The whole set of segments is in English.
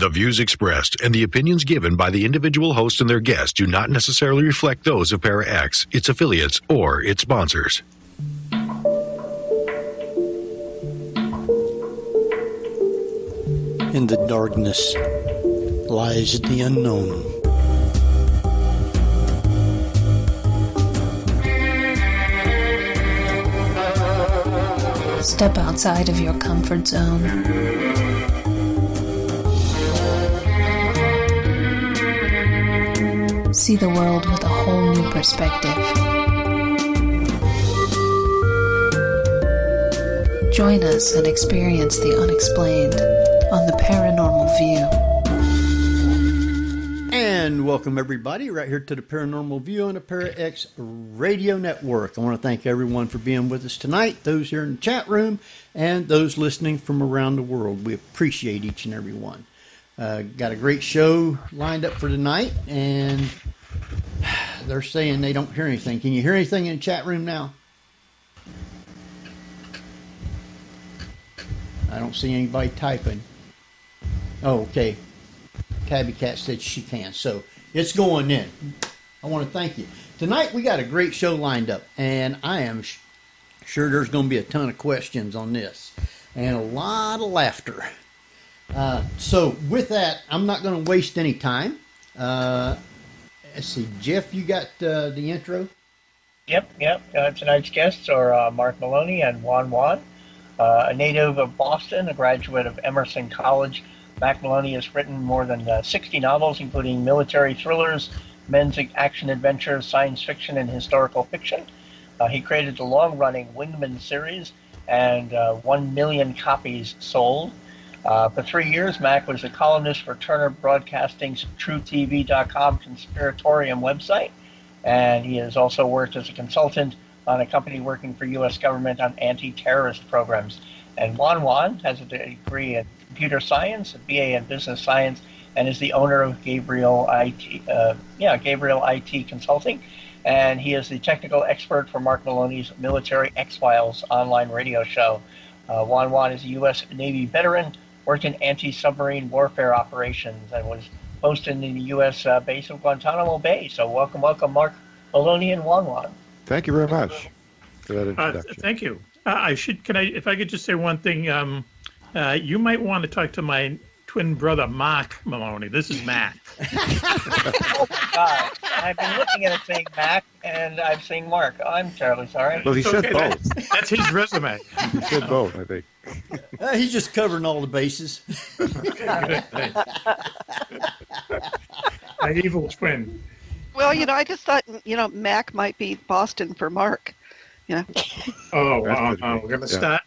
The views expressed and the opinions given by the individual host and their guests do not necessarily reflect those of Para-X, its affiliates, or its sponsors. In the darkness lies the unknown. Step outside of your comfort zone. See the world with a whole new perspective. Join us and experience the unexplained on the Paranormal View. And welcome everybody right here to the Paranormal View on the Para-X Radio Network. I want to thank everyone for being with us tonight, those here in the chat room and those listening from around the world. We appreciate each and every one. Got a great show lined up for tonight, and they're saying they don't hear anything. Can you hear anything in the chat room now? I don't see anybody typing. Oh, okay. Tabby Cat said she can, so it's going in. I want to thank you. Tonight we got a great show lined up, and I am sure there's going to be a ton of questions on this and a lot of laughter. So with that, I'm not going to waste any time. Let's see, Jeff, you got the intro? Yep. Tonight's guests are Mack Maloney and Juan Juan, a native of Boston, a graduate of Emerson College. Mack Maloney has written more than 60 novels, including military thrillers, men's action adventures, science fiction, and historical fiction. He created the long-running Wingman series, and 1 million copies sold. For 3 years, Mack was a columnist for Turner Broadcasting's TrueTV.com conspiratorium website, and he has also worked as a consultant on a company working for U.S. government on anti-terrorist programs. And Juan Juan has a degree in computer science, a BA in business science, and is the owner of Gabriel IT Consulting. And he is the technical expert for Mack Maloney's Military X-Files online radio show. Juan Juan is a U.S. Navy veteran, worked in anti-submarine warfare operations, and was posted in the U.S. base of Guantanamo Bay. So welcome, Mack Maloney and Juan Juan. Thank you very much for that introduction. Thank you. If I could just say one thing, you might want to talk to my twin brother, Mack Maloney. This is Matt. Oh my God. I've been looking at it saying Mac, and I'm saying Mark. I'm terribly sorry. Well, he said okay, both. That's his resume. He said both, I think. He's just covering all the bases. My evil twin. Well, I just thought, Mac might be Boston for Mark. Oh, wow. We're going to start.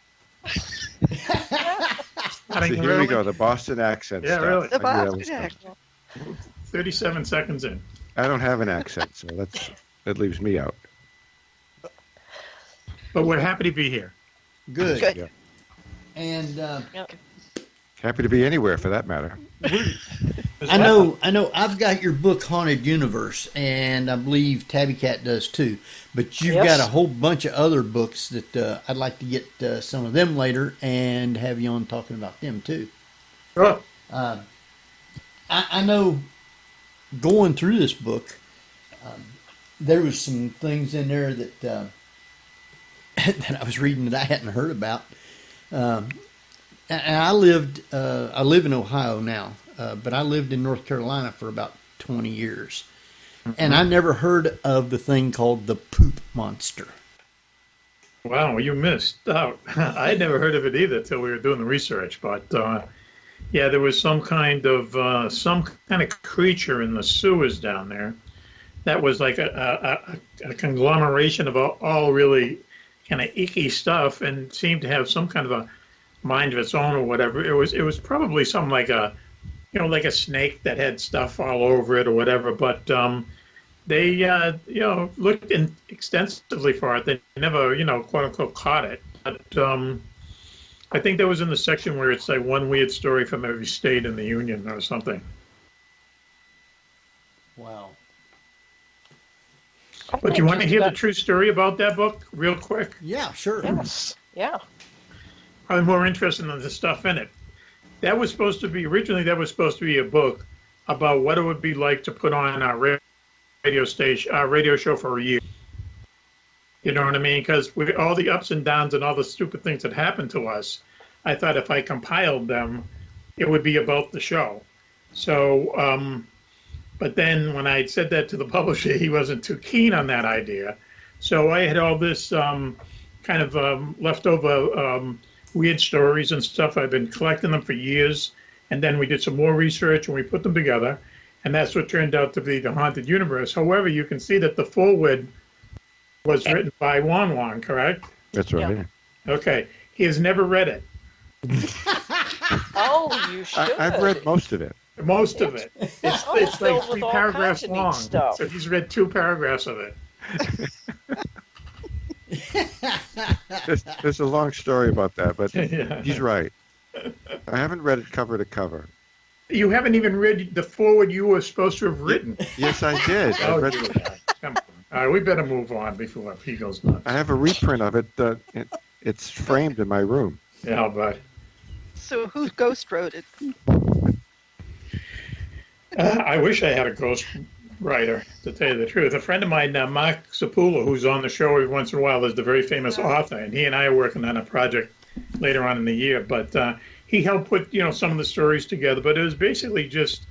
So here we go, the Boston accent stuff. Really. The Boston accent. 37 seconds in. I don't have an accent, so that leaves me out. But we're happy to be here. Good. Yeah. And Happy to be anywhere, for that matter. I know. I've got your book, Haunted Universe, and I believe Tabby Cat does too. But you've got a whole bunch of other books that I'd like to get some of them later and have you on talking about them too. Sure. I know going through this book, there was some things in there that that I was reading that I hadn't heard about. And I live in Ohio now, but I lived in North Carolina for about 20 years. And I never heard of the thing called the poop monster. Wow, you missed out. I had never heard of it either until we were doing the research. But yeah, there was some kind of creature in the sewers down there that was like a conglomeration of all really kind of icky stuff, and seemed to have some kind of a mind of its own or whatever. It was probably something like a snake that had stuff all over it or whatever. But they looked extensively for it. They never quote unquote caught it. But I think that was in the section where it's like one weird story from every state in the union or something. Wow. But do you want to hear the true story about that book real quick? Yeah, sure. Yes. Yeah. I'm more interested in the stuff in it. that was supposed to be originally. That was supposed to be a book about what it would be like to put on our radio station, our radio show for a year. You know what I mean? Because with all the ups and downs and all the stupid things that happened to us, I thought if I compiled them, it would be about the show. So, but then when I said that to the publisher, he wasn't too keen on that idea. So I had all this kind of leftover weird stories and stuff. I've been collecting them for years. And then we did some more research and we put them together. And that's what turned out to be the Haunted Universe. However, you can see that the foreword was written by Juan Juan, correct? That's right. Yeah. Okay. He has never read it. Oh, you should. I've read most of it. Most of it. It's like filled 3 with all paragraphs kinds of neat long. stuff. So he's read 2 paragraphs of it. There's a long story about that, but Yeah. he's right. I haven't read it cover to cover. You haven't even read the foreword you were supposed to have written. Yes, I did. I Oh, read. dear God. Come on. All right, we better move on before he goes nuts. I have a reprint of it. It's framed in my room. Yeah, but So who ghost wrote it? I wish I had a ghost writer, to tell you the truth. A friend of mine, Mark Sapula, who's on the show every once in a while, is the very famous author, and he and I are working on a project later on in the year. But he helped put, some of the stories together. But it was basically just,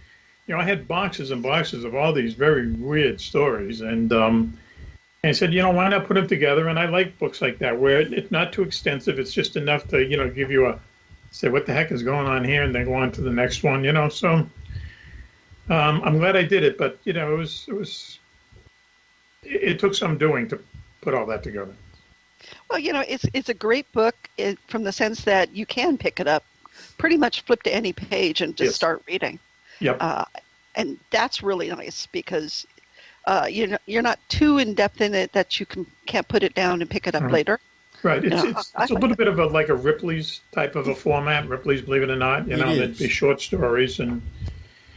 I had boxes and boxes of all these very weird stories, and I said, why not put them together? And I like books like that, where it's not too extensive. It's just enough to, give you say, what the heck is going on here, and then go on to the next one, So I'm glad I did it, but it took some doing to put all that together. Well, it's a great book from the sense that you can pick it up, pretty much flip to any page and just start reading. Yep. And that's really nice because you're not too in depth in it that you can't put it down and pick it up later. Right. It's a little bit of like a Ripley's type of a format. Ripley's, believe it or not, they'd be short stories, and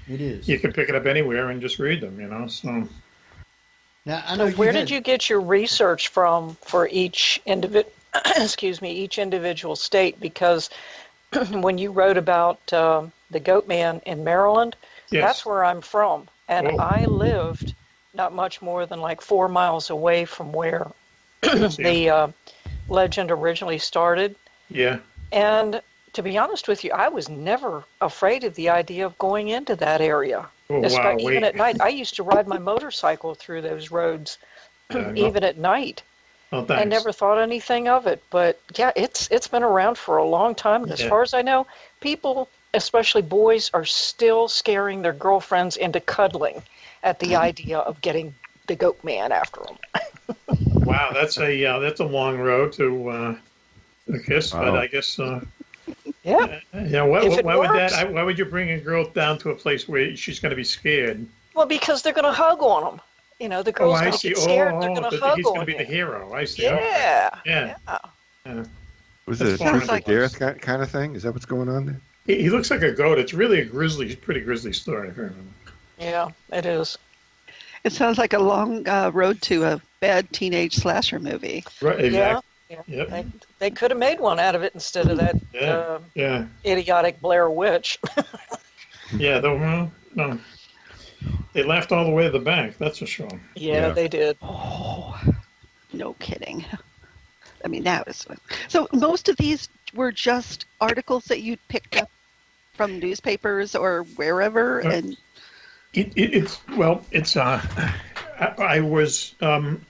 it is. You can pick it up anywhere and just read them, So now I know. Where did you get your research from for each each individual state? Because when you wrote about the Goat Man in Maryland, that's where I'm from, and I lived not much more than like 4 miles away from where the legend originally started. Yeah. And to be honest with you, I was never afraid of the idea of going into that area. Oh, wow. Even at night. I used to ride my motorcycle through those roads, even at night. Oh, thanks. I never thought anything of it. But yeah, it's been around for a long time. And as far as I know, people, especially boys, are still scaring their girlfriends into cuddling at the idea of getting the Goat Man after them. Wow, that's a long road to a kiss, but I guess. Yeah. Why would you bring a girl down to a place where she's going to be scared? Well, because they're going to hug on them. The girl's going to get scared. They're going to hug on him. He's going to be the hero. I see. Yeah. Okay. Yeah. Was it a truth or dare kind of thing? Is that what's going on there? He looks like a goat. It's really pretty grisly story, if I remember. Yeah, it is. It sounds like a long road to a bad teenage slasher movie. Right, exactly. Yeah. Yep. They could have made one out of it instead of that idiotic Blair Witch. Yeah, no. They laughed all the way to the bank, that's for sure. Yeah, they did. Oh, no kidding. I mean, that was... So most of these were just articles that you picked up from newspapers or wherever, and... I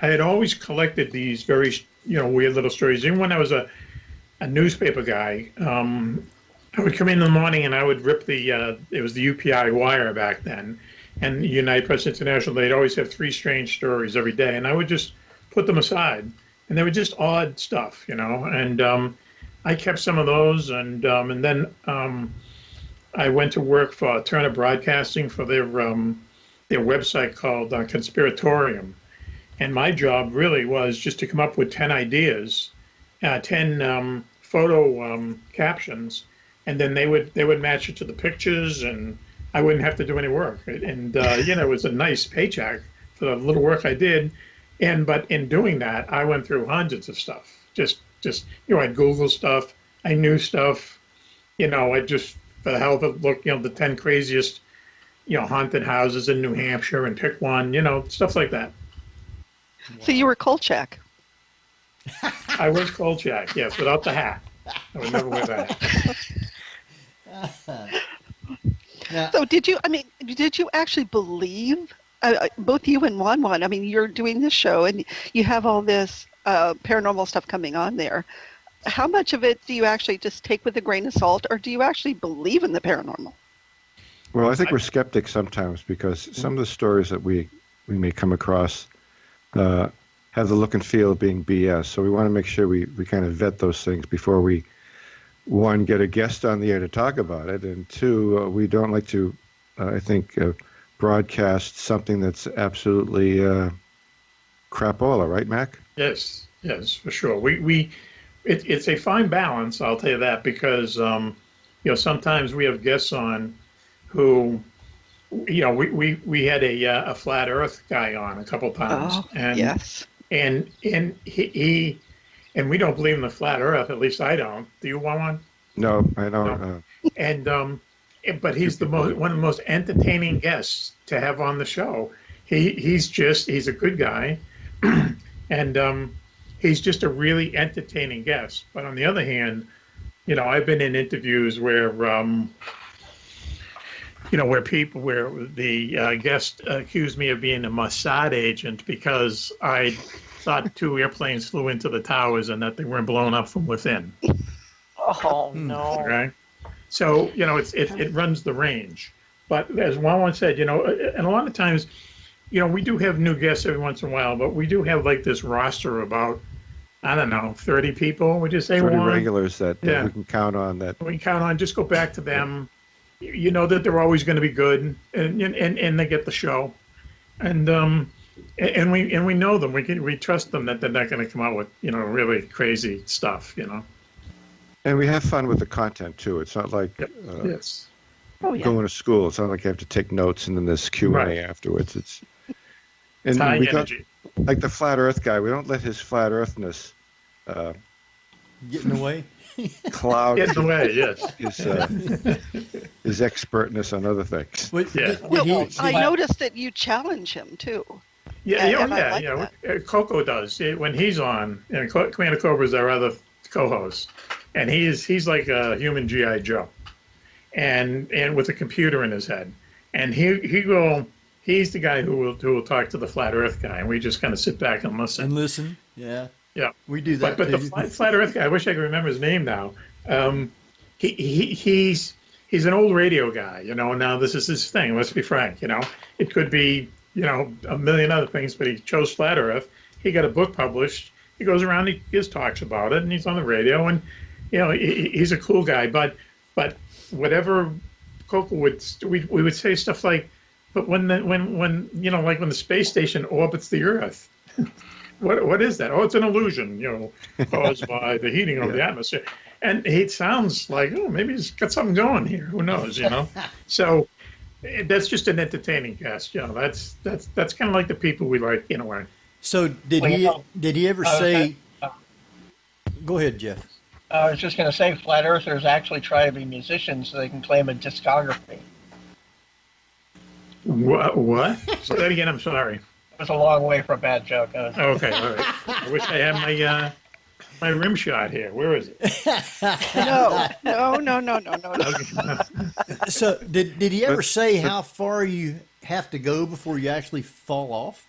had always collected these very, weird little stories. Even when I was a newspaper guy, I would come in the morning and I would rip it was the UPI wire back then, and United Press International, they'd always have 3 strange stories every day, and I would just put them aside, and they were just odd stuff, and I kept some of those, and then I went to work for Turner Broadcasting for their website called Conspiratorium. And my job really was just to come up with 10 ideas, 10 photo captions, and then they would match it to the pictures, and I wouldn't have to do any work. And, it was a nice paycheck for the little work I did. But in doing that, I went through hundreds of stuff. I'd Google stuff. I knew stuff. I'd just for the hell of it, look, the 10 craziest, haunted houses in New Hampshire and pick one, stuff like that. So you were Kolchak. I was Kolchak, yes, without the hat. I would never wear that. So did you actually believe, both you and Juan Juan, I mean, you're doing this show and you have all this paranormal stuff coming on there. How much of it do you actually just take with a grain of salt, or do you actually believe in the paranormal? Well, I think we're skeptics sometimes because some of the stories that we may come across have the look and feel of being BS. So we want to make sure we kind of vet those things before we, one, get a guest on the air to talk about it, and two, we don't like to, broadcast something that's absolutely crapola, right, Mac? Yes, for sure. It's a fine balance, I'll tell you that, because sometimes we have guests on who, we had a flat Earth guy on a couple times, and yes, and he and we don't believe in the flat Earth. At least I don't. Do you want one? No, I don't. No. And but he's one of the most entertaining guests to have on the show. He's a good guy, and he's just a really entertaining guest. But on the other hand, I've been in interviews where where the guest accused me of being a Mossad agent because I thought 2 airplanes flew into the towers and that they weren't blown up from within. Oh, no. Right? So, it runs the range. But as Juan said, and a lot of times, we do have new guests every once in a while, but we do have like this roster about, I don't know, 30 people, would you say, 30 Juan? regulars that we can count on. Just go back to them. You know that they're always going to be good, and they get the show, and we know them. We trust them that they're not going to come out with really crazy stuff. And we have fun with the content too. It's not like yes. Going to school. It's not like you have to take notes and then there's Q&A afterwards. It's high we energy. Like the flat Earth guy. We don't let his flat Earthness get in the way. Cloud get in the way. Yes. His expertness on other things. I noticed that you challenge him too. Yeah. Coco does when he's on. And Commander Cobra is our other co-host, and he's like a human GI Joe, and with a computer in his head, and he's the guy who will talk to the flat Earth guy, and we just kind of sit back and listen. Yeah. Yeah, we do that. But the flat Earth guy, I wish I could remember his name now. He's an old radio guy, Now this is his thing. Let's be frank, It could be, a million other things, but he chose flat Earth. He got a book published. He goes around, he gives talks about it, and he's on the radio, and he's a cool guy. But whatever Coco we would say stuff like, but when like when the space station orbits the Earth. What is that? Oh, it's an illusion, caused by the heating of the atmosphere. And it sounds like, maybe he's got something going here. Who knows, So that's just an entertaining guest. That's kind of like the people we like in a way. So did he ever say? Go ahead, Jeff. I was just going to say, flat earthers actually try to be musicians so they can claim a discography. What? Say that again. I'm sorry. It was a long way for a bad joke. Okay, all right. I wish I had my rim shot here. Where is it? No. So did he ever say how far you have to go before you actually fall off?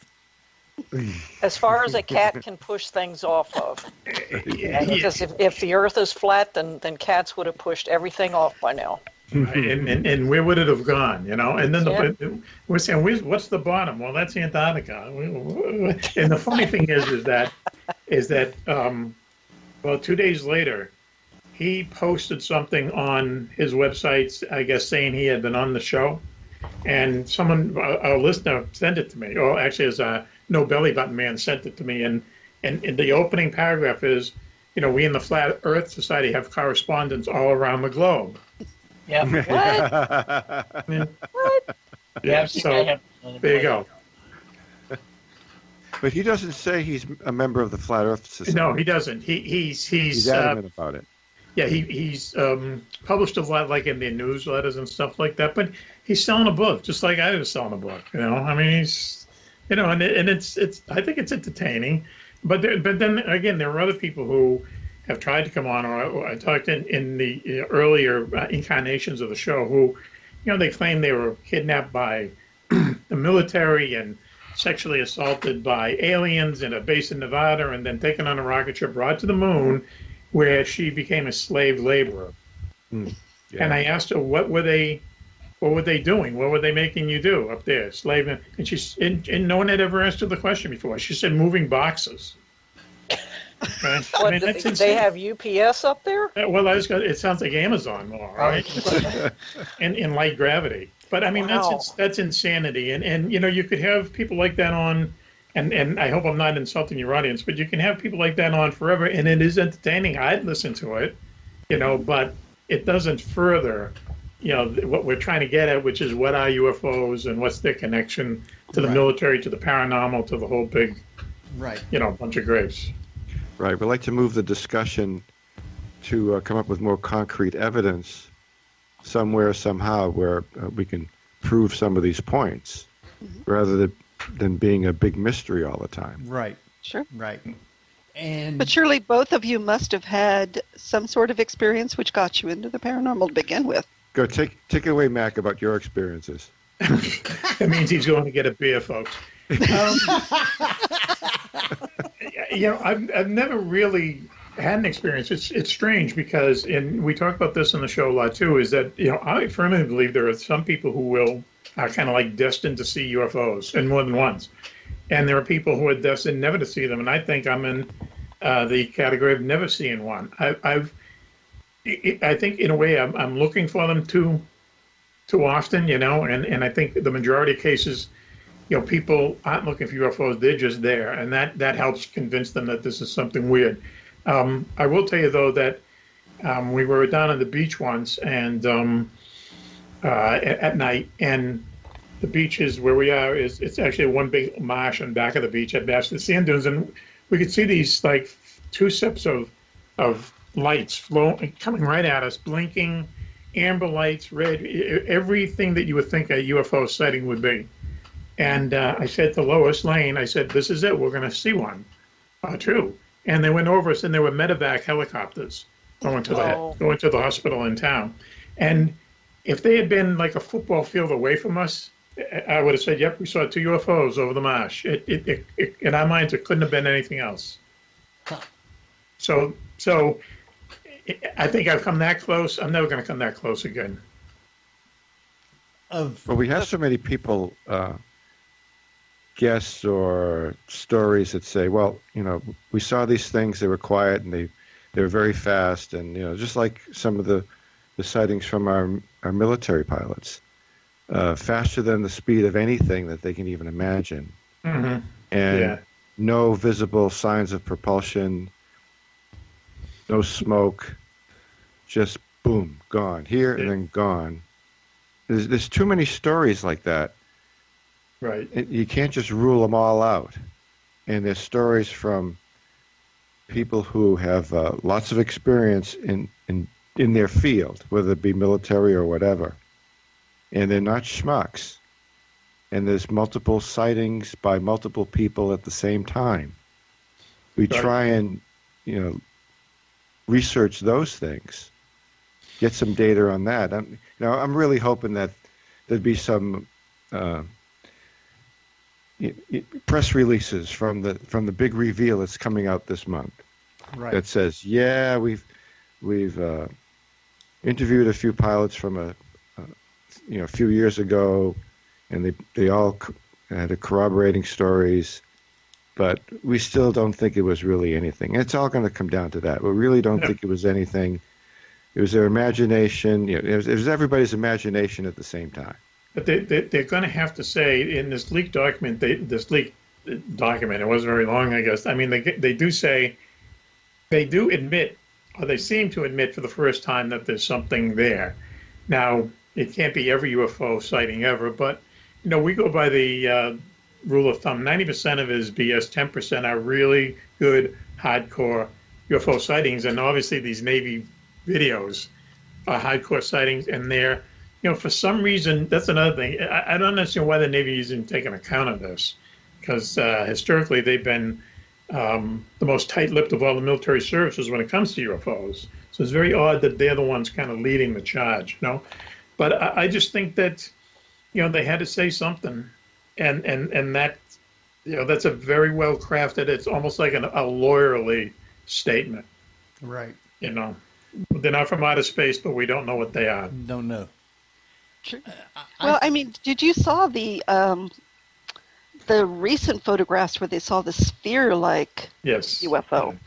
As far as a cat can push things off of. Because if the Earth is flat, then cats would have pushed everything off by now. And where would it have gone, And then we're saying, what's the bottom? Well, that's Antarctica. And the funny thing is that 2 days later, he posted something on his website, I guess, saying he had been on the show. And a listener sent it to me. Or actually, as a No Belly Button Man sent it to me. And the opening paragraph is, we in the Flat Earth Society have correspondents all around the globe. Yeah. What? Yeah. So there you go. But he doesn't say he's a member of the Flat Earth Society. No, he doesn't. He's adamant about it. he's published a lot, like in the newsletters and stuff like that. But he's selling a book, just like I was selling a book. I mean, he's, and it's I think it's entertaining. But then again, there are other people who have tried to come on, or I talked in the earlier incarnations of the show, who, they claim they were kidnapped by the military and sexually assaulted by aliens in a base in Nevada, and then taken on a rocket ship, brought to the moon, where she became a slave laborer. Yeah. And I asked her, what were they doing? What were they making you do up there, slaving? And and no one had ever asked her the question before. She said, moving boxes. Right? What, I mean, they have UPS up there? Well, it sounds like Amazon more, right? in light gravity. But I mean, wow. that's insanity. And you could have people like that on, and I hope I'm not insulting your audience, but you can have people like that on forever, and it is entertaining. I'd listen to it, but it doesn't further, what we're trying to get at, which is what are UFOs and what's their connection to the military, to the paranormal, to the whole big, bunch of grapes. Right. We'd like to move the discussion to come up with more concrete evidence somewhere, somehow, where we can prove some of these points, rather than being a big mystery all the time. Right. Sure. Right. But surely both of you must have had some sort of experience which got you into the paranormal to begin with. Go, take it away, Mac, about your experiences. That means he's going to get a beer, folks. I've never really had an experience. It's strange because, and we talk about this on the show a lot too, is that, I firmly believe there are some people who are kind of like destined to see UFOs, and more than once. And there are people who are destined never to see them. And I think I'm in the category of never seeing one. I think in a way I'm looking for them too often, and I think the majority of cases, people aren't looking for UFOs, they're just there. And that helps convince them that this is something weird. I will tell you, though, that we were down on the beach once and at night, and the beach is where we are. It's actually one big marsh on back of the beach at the sand dunes, and we could see these like two sets of lights coming right at us, blinking, amber lights, red, everything that you would think a UFO sighting would be. And I said to Lois Lane, I said, this is it. We're going to see one or two. And they went over us, and there were medevac helicopters going to the hospital in town. And if they had been like a football field away from us, I would have said, yep, we saw two UFOs over the marsh. It in our minds, it couldn't have been anything else. So I think I've come that close. I'm never going to come that close again. Well, we have so many people, guests or stories that say, well, we saw these things, they were quiet and they were very fast, and just like some of the sightings from our military pilots, faster than the speed of anything that they can even imagine. Mm-hmm. And no visible signs of propulsion, no smoke, just boom, gone here and then gone. There's too many stories like that. Right. You can't just rule them all out. And there's stories from people who have lots of experience in their field, whether it be military or whatever. And they're not schmucks. And there's multiple sightings by multiple people at the same time. We try and, research those things, get some data on that. I'm really hoping that there'd be some press releases from the big reveal that's coming out this month. Right. That says, we've interviewed a few pilots from a few years ago, and they all had corroborating stories, but we still don't think it was really anything. It's all going to come down to that. We really don't think it was anything. It was their imagination. It was everybody's imagination at the same time. But they're going to have to say in this leaked document, it wasn't very long, I guess. I mean, they do say, they do admit, or they seem to admit for the first time, that there's something there. Now, it can't be every UFO sighting ever, but, we go by the rule of thumb. 90% of it is BS, 10% are really good, hardcore UFO sightings. And obviously these Navy videos are hardcore sightings, and they're, for some reason, that's another thing. I don't understand why the Navy isn't taking account of this, because historically they've been the most tight-lipped of all the military services when it comes to UFOs. So it's very odd that they're the ones kind of leading the charge, But I just think that, they had to say something, and that, that's a very well crafted. It's almost like a lawyerly statement. Right. They're not from outer space, but we don't know what they are. Don't know. Well, I mean, did you saw the recent photographs where they saw the sphere-like UFO?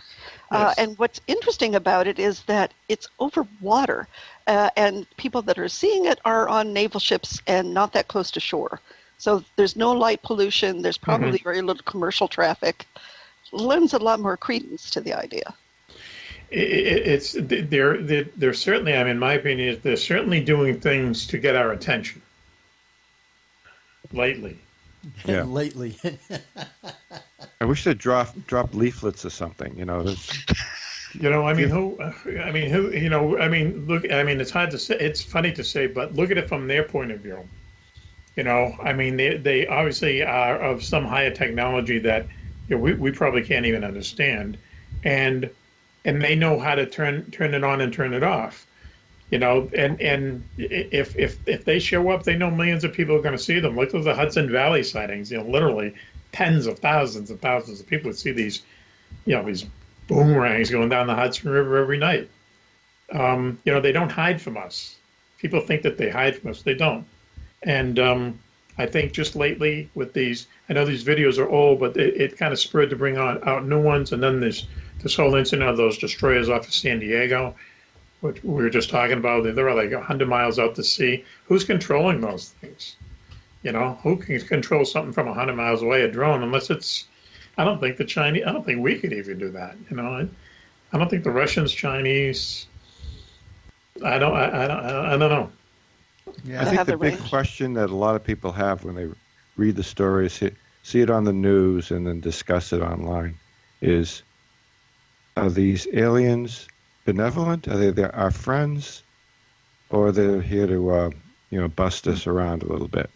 Yes. And what's interesting about it is that it's over water, and people that are seeing it are on naval ships and not that close to shore. So there's no light pollution. There's probably very little commercial traffic. Lends a lot more credence to the idea. They're certainly, in my opinion, they're certainly doing things to get our attention. Lately. Yeah. Lately. I wish they'd drop leaflets or something. Who? Look. It's hard to say. It's funny to say, but look at it from their point of view. They obviously are of some higher technology that we probably can't even understand, and they know how to turn it on and turn it off. And if they show up, they know millions of people are going to see them. Look at the Hudson Valley sightings. Literally tens of thousands of people would see these, these boomerangs going down the Hudson River every night. They don't hide from us. People think that they hide from us. They don't. And I think just lately with these, I know these videos are old, but it kind of spurred to bring out new ones. And then there's this whole incident of those destroyers off of San Diego, which we were just talking about. They're like 100 miles out to sea. Who's controlling those things? Who can control something from 100 miles away, a drone, unless it's, I don't think we could even do that. I don't think the Russians, Chinese, I don't know. Yeah. I think the big question that a lot of people have when they read the stories, see it on the news and then discuss it online is, are these aliens benevolent? Are they our friends? Or are they here to, bust us around a little bit?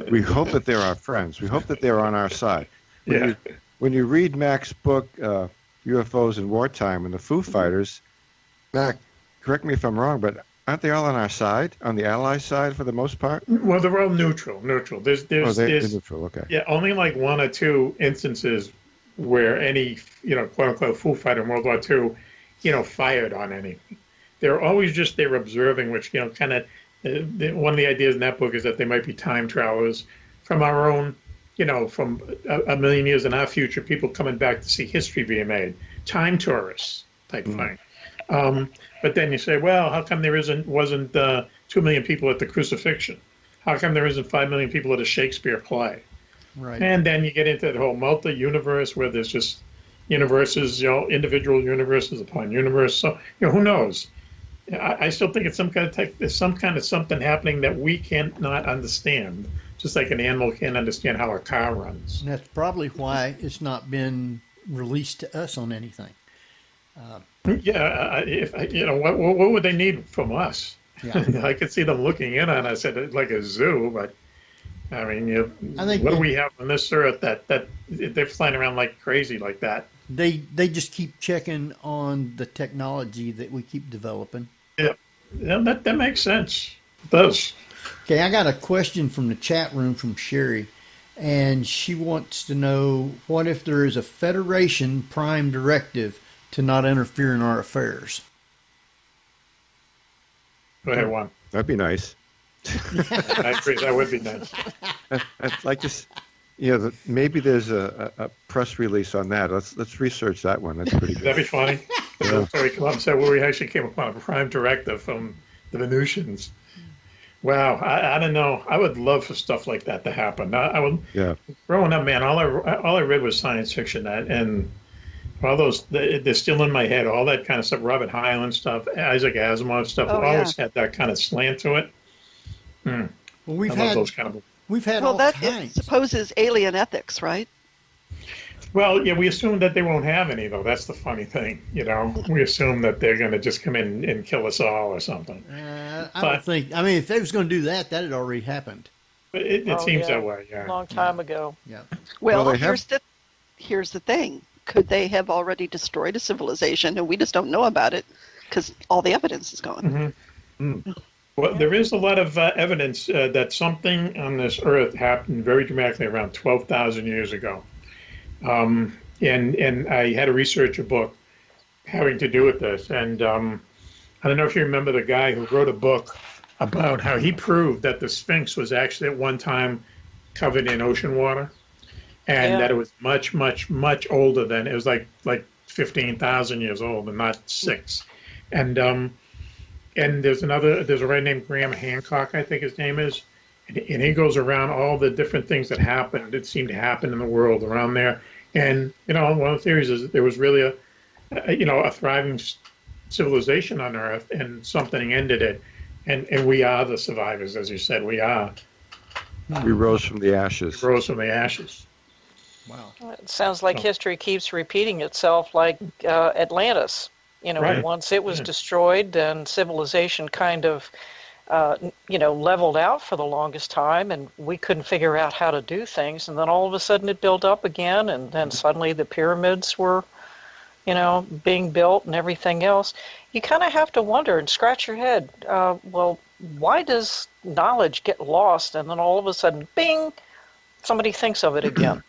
We hope that they're our friends. We hope that they're on our side. When you read Mack's book, UFOs in Wartime, and the Foo Fighters, Mack, correct me if I'm wrong, but aren't they all on our side, on the Allied side for the most part? Well, they're all neutral. There's they're neutral, okay. Yeah, only like one or two instances where any, quote unquote Foo Fighter in World War II, fired on anything. They're always just there observing, which, kind of, one of the ideas in that book is that they might be time travelers from our own, from a million years in our future, people coming back to see history being made, time tourists type thing. But then you say, well, how come there wasn't 2 million people at the crucifixion? How come there isn't 5 million people at a Shakespeare play? Right. And then you get into the whole multi-universe where there's just universes, individual universes upon universe. So, who knows? I still think it's some kind of there's some kind of something happening that we cannot understand, just like an animal can't understand how a car runs. And that's probably why it's not been released to us on anything. What would they need from us? Yeah. I could see them looking in on us at like a zoo, but I think what do we have on this earth that they're flying around like crazy like that? They just keep checking on the technology that we keep developing. Yeah, that makes sense. It does. Okay, I got a question from the chat room from Sherry, and she wants to know, what if there is a Federation prime directive to not interfere in our affairs? Go ahead, Juan. That'd be nice. I agree. That would be nice. I'd like to, maybe there's a press release on that. Let's research that one. That's pretty good. That'd be funny. Yeah. So we come up and say, well, we actually came upon a prime directive from the Venusians. Wow, I don't know. I would love for stuff like that to happen. I would. Yeah. Growing up, man, all I read was science fiction, and all those, they're still in my head. All that kind of stuff, Robert Heinlein stuff, Isaac Asimov stuff. Always had that kind of slant to it. Well, we've had all that kinds. Supposes alien ethics, right? Well, yeah, we assume that they won't have any, though. That's the funny thing, you know. We assume that they're going to just come in and kill us all or something. I don't think. I mean, if they was going to do that, that had already happened. But it seems that way, yeah. A long time ago. Yeah. Well, here's the thing. Could they have already destroyed a civilization and we just don't know about it because all the evidence is gone? Mm-hmm. Well, there is a lot of evidence that something on this Earth happened very dramatically around 12,000 years ago. And I had to research a book having to do with this. And I don't know if you remember the guy who wrote a book about how he proved that the Sphinx was actually at one time covered in ocean water, and that it was much, much, much older than it was like 15,000 years old and not 6. And there's a guy named Graham Hancock, I think his name is, and he goes around all the different things that happened that seemed to happen in the world around there. And one of the theories is that there was really a thriving civilization on Earth, and something ended it. And we are the survivors, as you said. We are. We rose from the ashes. We rose from the ashes. Wow. It sounds like history keeps repeating itself, like Atlantis. Right. Once it was destroyed, then civilization kind of, leveled out for the longest time, and we couldn't figure out how to do things. And then all of a sudden it built up again, and then suddenly the pyramids were, being built and everything else. You kind of have to wonder and scratch your head. Well, why does knowledge get lost, and then all of a sudden, bing, somebody thinks of it again?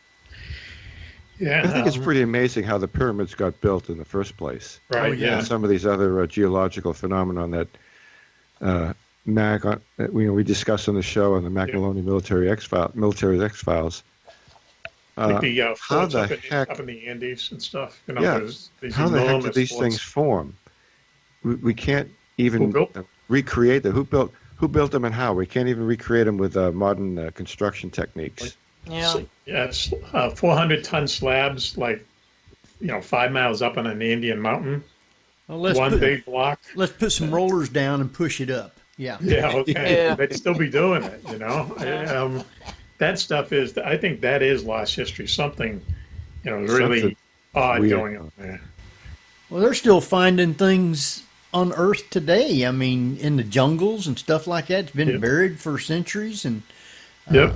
Yeah, I think it's pretty amazing how the pyramids got built in the first place. Right. Yeah. And some of these other geological phenomena that we discussed on the show on the Mack Maloney Military X-Files. Like the how the heck up in the Andes and stuff. How the heck did these things form? We can't even recreate them. Who built them and how? We can't even recreate them with modern construction techniques. It's 400-ton slabs, 5 miles up on an Indian mountain. Well, big block. Let's put some rollers down and push it up. Yeah. Yeah. Okay. Yeah. They'd still be doing it. That stuff I think that is lost history. Something, really odd going on there. Well, they're still finding things on Earth today. I mean, in the jungles and stuff like that. It's been buried for centuries. And yeah.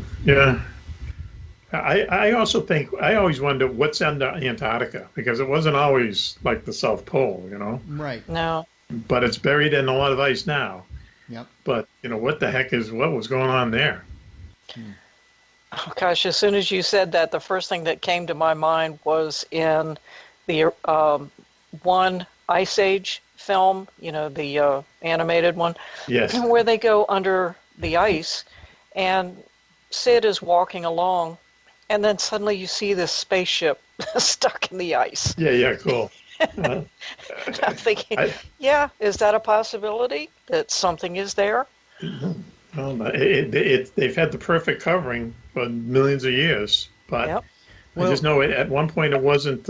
I also think, I always wonder what's under Antarctica, because it wasn't always like the South Pole, Right. No. But it's buried in a lot of ice now. Yep. But, what was going on there? Oh, gosh, as soon as you said that, the first thing that came to my mind was in the one Ice Age film, the animated one. Yes. Where they go under the ice, and Sid is walking along, and then suddenly you see this spaceship stuck in the ice. Yeah, cool. I'm thinking, is that a possibility that something is there? Well, they've had the perfect covering for millions of years, but I just know at one point it wasn't.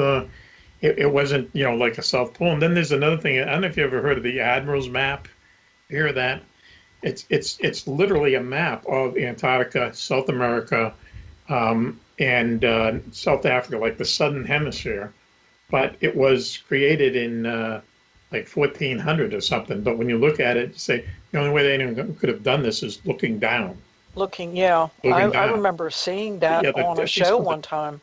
It wasn't like a South Pole. And then there's another thing. I don't know if you ever heard of the Admiral's map. You hear that? It's literally a map of Antarctica, South America, and South Africa, like the Southern Hemisphere. But it was created in 1400 or something. But when you look at it, you say the only way they could have done this is looking down. I remember seeing that on a show one time.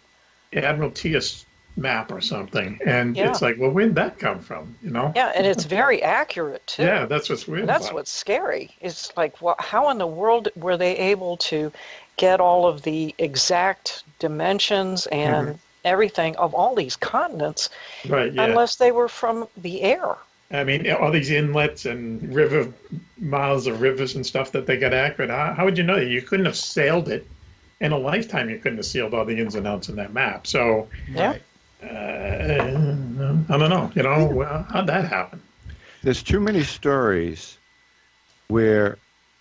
Admiral Tias map or something, and it's like, well, where'd that come from? Yeah, and it's very accurate too. Yeah, that's what's weird. That's what's scary. It's like, how in the world were they able to get all of the exact dimensions and everything of all these continents, unless they were from the air? I mean, all these inlets and miles of rivers and stuff that they got accurate. How would you know? You couldn't have sailed it in a lifetime. You couldn't have sealed all the ins and outs in that map. So, I don't know. How'd that happen? There's too many stories where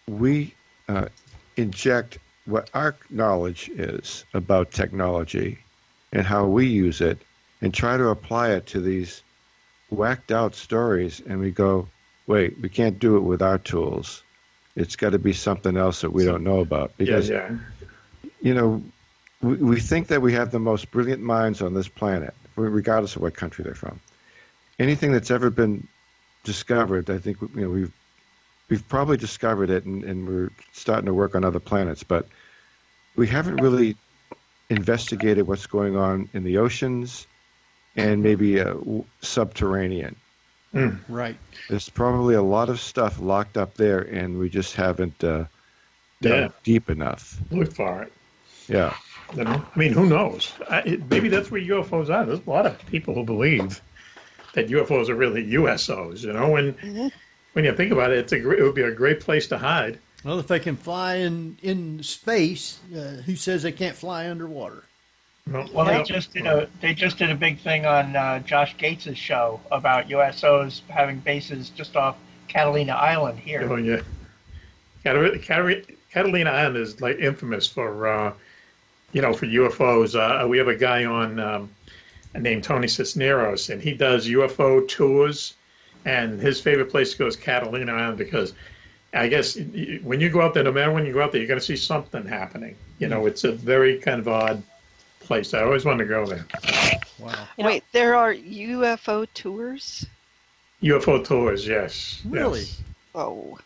we inject what our knowledge is about technology and how we use it and try to apply it to these whacked out stories, and we go, wait, we can't do it with our tools. It's got to be something else that we don't know about. Because, we think that we have the most brilliant minds on this planet, regardless of what country they're from. Anything that's ever been discovered, I think we've probably discovered it, and we're starting to work on other planets, but we haven't really investigated what's going on in the oceans and maybe subterranean. Right. There's probably a lot of stuff locked up there, and we just haven't dug deep enough. Look for it. Yeah. You know? I mean, who knows? Maybe that's where UFOs are. There's a lot of people who believe that UFOs are really USOs. You know, when you think about it, it would be a great place to hide. Well, if they can fly in space, who says they can't fly underwater? Well, they just did a big thing on Josh Gates' show about USOs having bases just off Catalina Island here. Oh yeah, Catalina Island is like infamous for for UFOs. We have a guy on named Tony Cisneros, and he does UFO tours, and his favorite place to go is Catalina Island because I guess when you go out there, no matter when you go out there, you're going to see something happening. You know, it's a very kind of odd place. I always wanted to go there. Wow. Wait, there are UFO tours? UFO tours, yes. Really? Yes. Oh.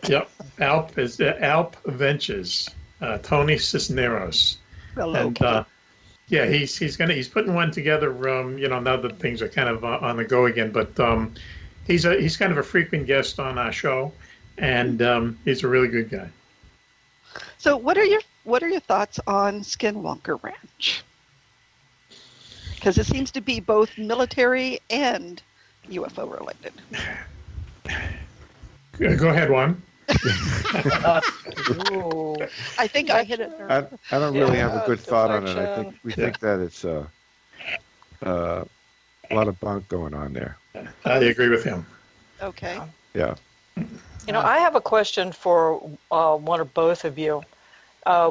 Yep. Alp Ventures. Tony Cisneros. Well, and he's putting one together. Now that things are kind of on the go again, but he's kind of a frequent guest on our show, and he's a really good guy. So, what are your thoughts on Skinwalker Ranch? Because it seems to be both military and UFO related. Go ahead, Juan. I think I hit it. I don't really have a good thought on it. I think we think that it's a lot of bunk going on there. I agree with him. Okay. Yeah. I have a question for one or both of you.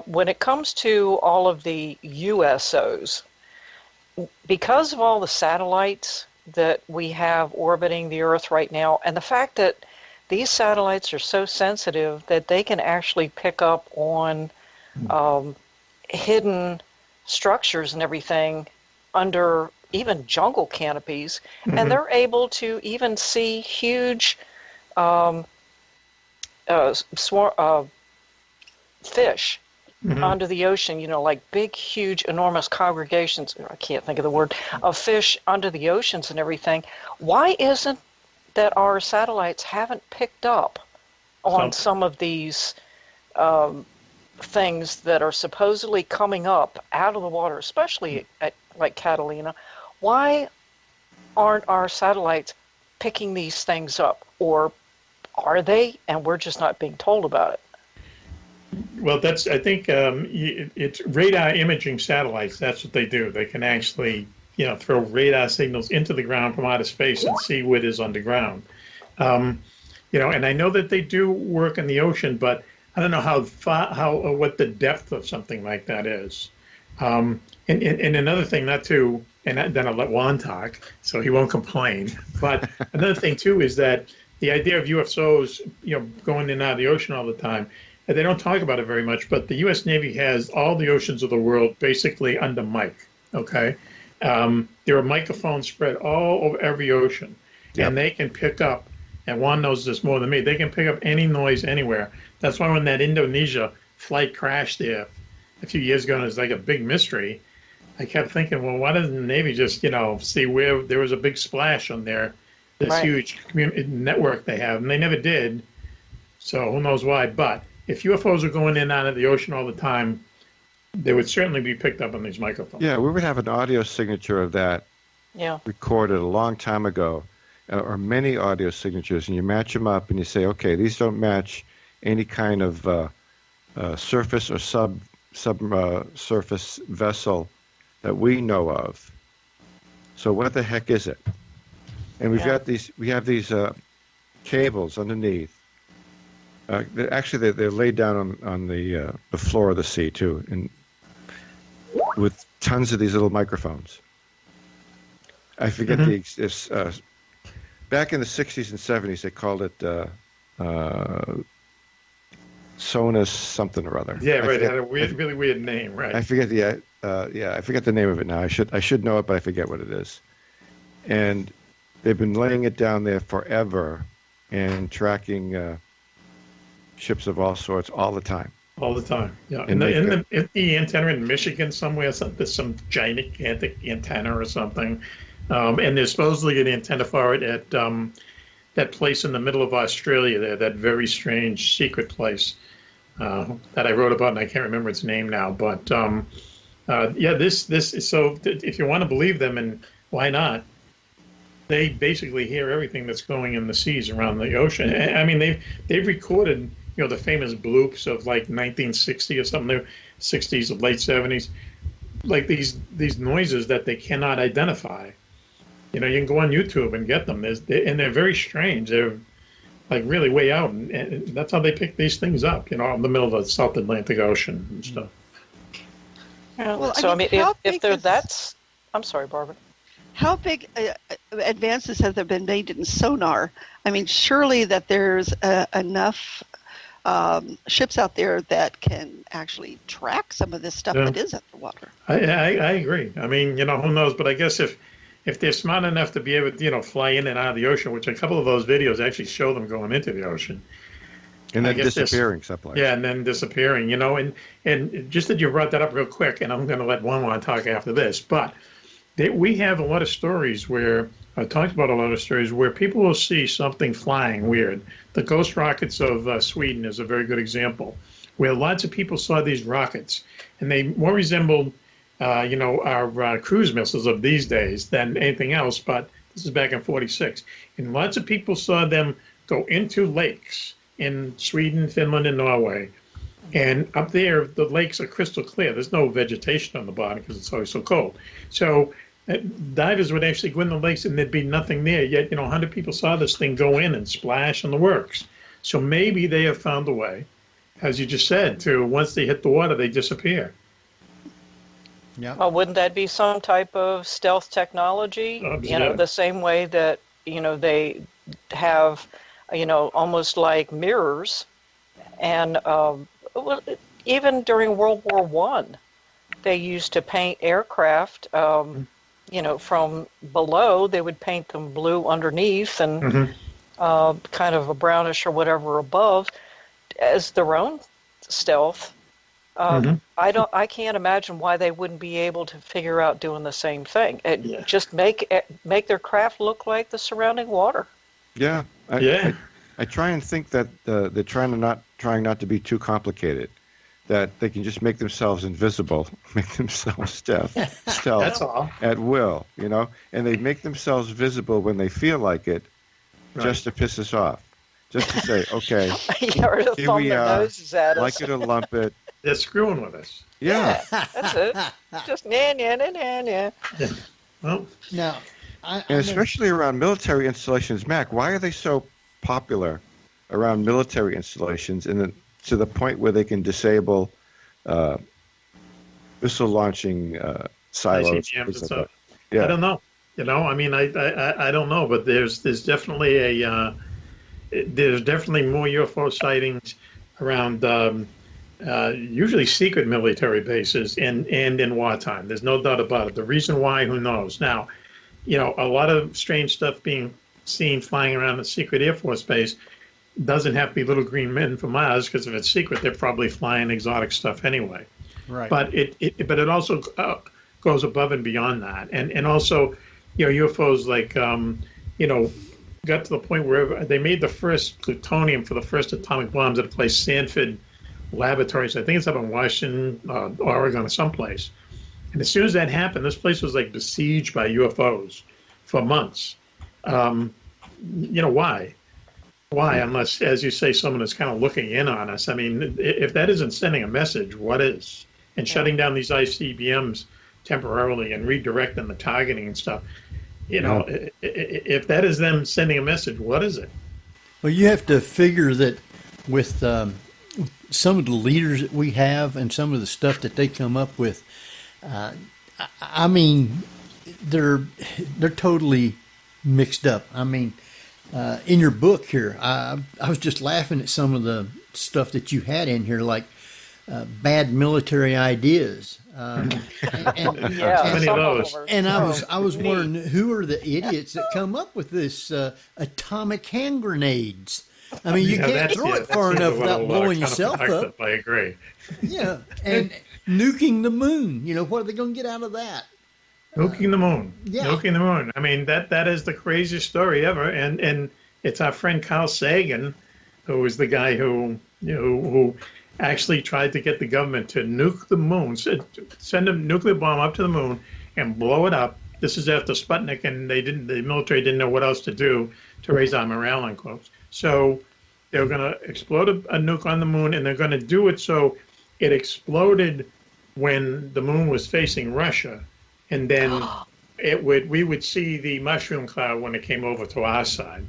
When it comes to all of the USOs, because of all the satellites that we have orbiting the Earth right now, and the fact that these satellites are so sensitive that they can actually pick up on hidden structures and everything under even jungle canopies, and they're able to even see huge fish under the ocean, like big, huge, enormous congregations, I can't think of the word, of fish under the oceans and everything. Why isn't that our satellites haven't picked up on some of these things that are supposedly coming up out of the water, especially at like Catalina? Why aren't our satellites picking these things up? Or are they, and we're just not being told about it? Well, I think it's radar imaging satellites. That's what they do. They can actually, throw radar signals into the ground from outer space and see what is underground. And I know that they do work in the ocean, but I don't know what the depth of something like that is. And another thing, and then I'll let Juan talk, so he won't complain. But another thing too is that the idea of UFOs, going in and out of the ocean all the time. They don't talk about it very much, but the U.S. Navy has all the oceans of the world basically under mic, okay? There are microphones spread all over every ocean, and they can pick up, and Juan knows this more than me, they can pick up any noise anywhere. That's why when that Indonesia flight crashed there a few years ago, and it was like a big mystery, I kept thinking, well, why doesn't the Navy just, see where there was a big splash on this huge network they have, and they never did, so who knows why, but if UFOs are going in and out of the ocean all the time, they would certainly be picked up on these microphones. Yeah, we would have an audio signature of that recorded a long time ago, or many audio signatures, and you match them up and you say, okay, these don't match any kind of surface or subsurface vessel that we know of. So what the heck is it? And we have these cables underneath. Actually, they're laid down on the floor of the sea too, and with tons of these little microphones. I forget back in the 60s and 70s, they called it Sonus something or other. Yeah, right. It had a really weird name, right? I forget I forget the name of it now. I should know it, but I forget what it is. And they've been laying it down there forever and tracking ships of all sorts all the time. All the time, yeah. And the antenna in Michigan somewhere, there's some gigantic antenna or something. And there's supposedly an antenna for it at that place in the middle of Australia there, that very strange secret place that I wrote about, and I can't remember its name now. But this is so. If you want to believe them, and why not? They basically hear everything that's going in the seas around the ocean. I mean, they've recorded, the famous bloops of like 1960 or something, the 60s or late 70s, like these noises that they cannot identify. You can go on YouTube and get them. And they're very strange. They're like really way out, and that's how they pick these things up. In the middle of the South Atlantic Ocean and stuff. Well, so if they're that's, I'm sorry, Barbara. How big advances have there been made in sonar? I mean, surely that there's enough ships out there that can actually track some of this stuff that is underwater. I agree. I mean, who knows? But I guess if they're smart enough to be able to, fly in and out of the ocean, which a couple of those videos actually show them going into the ocean. And then disappearing someplace. Yeah, and then disappearing, and just that you brought that up real quick, and I'm going to let Juan talk after this, but we have a lot of stories where, I talked about a lot of stories where people will see something flying weird. The ghost rockets of Sweden is a very good example, where lots of people saw these rockets, and they more resembled, our cruise missiles of these days than anything else, but this is back in '46. And lots of people saw them go into lakes in Sweden, Finland, and Norway. And up there, the lakes are crystal clear. There's no vegetation on the bottom because it's always so cold. So divers would actually go in the lakes and there'd be nothing there. Yet, 100 people saw this thing go in and splash in the works. So maybe they have found a way, as you just said, to once they hit the water, they disappear. Yeah. Well, wouldn't that be some type of stealth technology? The same way that, they have, almost like mirrors. And even during World War I, they used to paint aircraft, from below. They would paint them blue underneath and kind of a brownish or whatever above as their own stealth. I can't imagine why they wouldn't be able to figure out doing the same thing. Just make their craft look like the surrounding water. Yeah. I try and think that they're trying not to be too complicated, that they can just make themselves invisible, make themselves stealth That's all. At will, and they make themselves visible when they feel like it, just to piss us off, just to say, okay, here we are, like it or lump it. They're screwing with us. Yeah. That's it. Just nah. Well, now, and especially around military installations, Mac, why are they so popular around military installations, and to the point where they can disable missile launching silos? Like yeah. I don't know. I mean, I don't know, but there's definitely there's definitely more UFO sightings around usually secret military bases and in wartime. There's no doubt about it. The reason why, who knows? Now, a lot of strange stuff being seen flying around a secret Air Force base doesn't have to be little green men from Mars, because if it's secret, they're probably flying exotic stuff anyway. Right. But it also goes above and beyond that, and also, UFOs got to the point where they made the first plutonium for the first atomic bombs at a place, Sanford Laboratories. I think it's up in Washington, Oregon, or someplace. And as soon as that happened, this place was like besieged by UFOs for months. Why? Why? Unless, as you say, someone is kind of looking in on us. I mean, if that isn't sending a message, what is? And shutting down these ICBMs temporarily and redirecting the targeting and stuff. If that is them sending a message, what is it? Well, you have to figure that with some of the leaders that we have and some of the stuff that they come up with, I mean, they're totally mixed up. I mean, in your book here, I was just laughing at some of the stuff that you had in here, like bad military ideas. And I was wondering, who are the idiots that come up with this atomic hand grenades? I mean, you can't throw it far enough without blowing yourself up. I agree. Yeah, and nuking the moon. What are they going to get out of that? Nuking the moon. Yeah. Nuking the moon. I mean, that is the craziest story ever. And it's our friend Carl Sagan, who was the guy who actually tried to get the government to nuke the moon, send a nuclear bomb up to the moon and blow it up. This is after Sputnik, and the military didn't know what else to do to raise our morale, in quotes. So they were going to explode a nuke on the moon, and they're going to do it so it exploded when the moon was facing Russia, and then we would see the mushroom cloud when it came over to our side.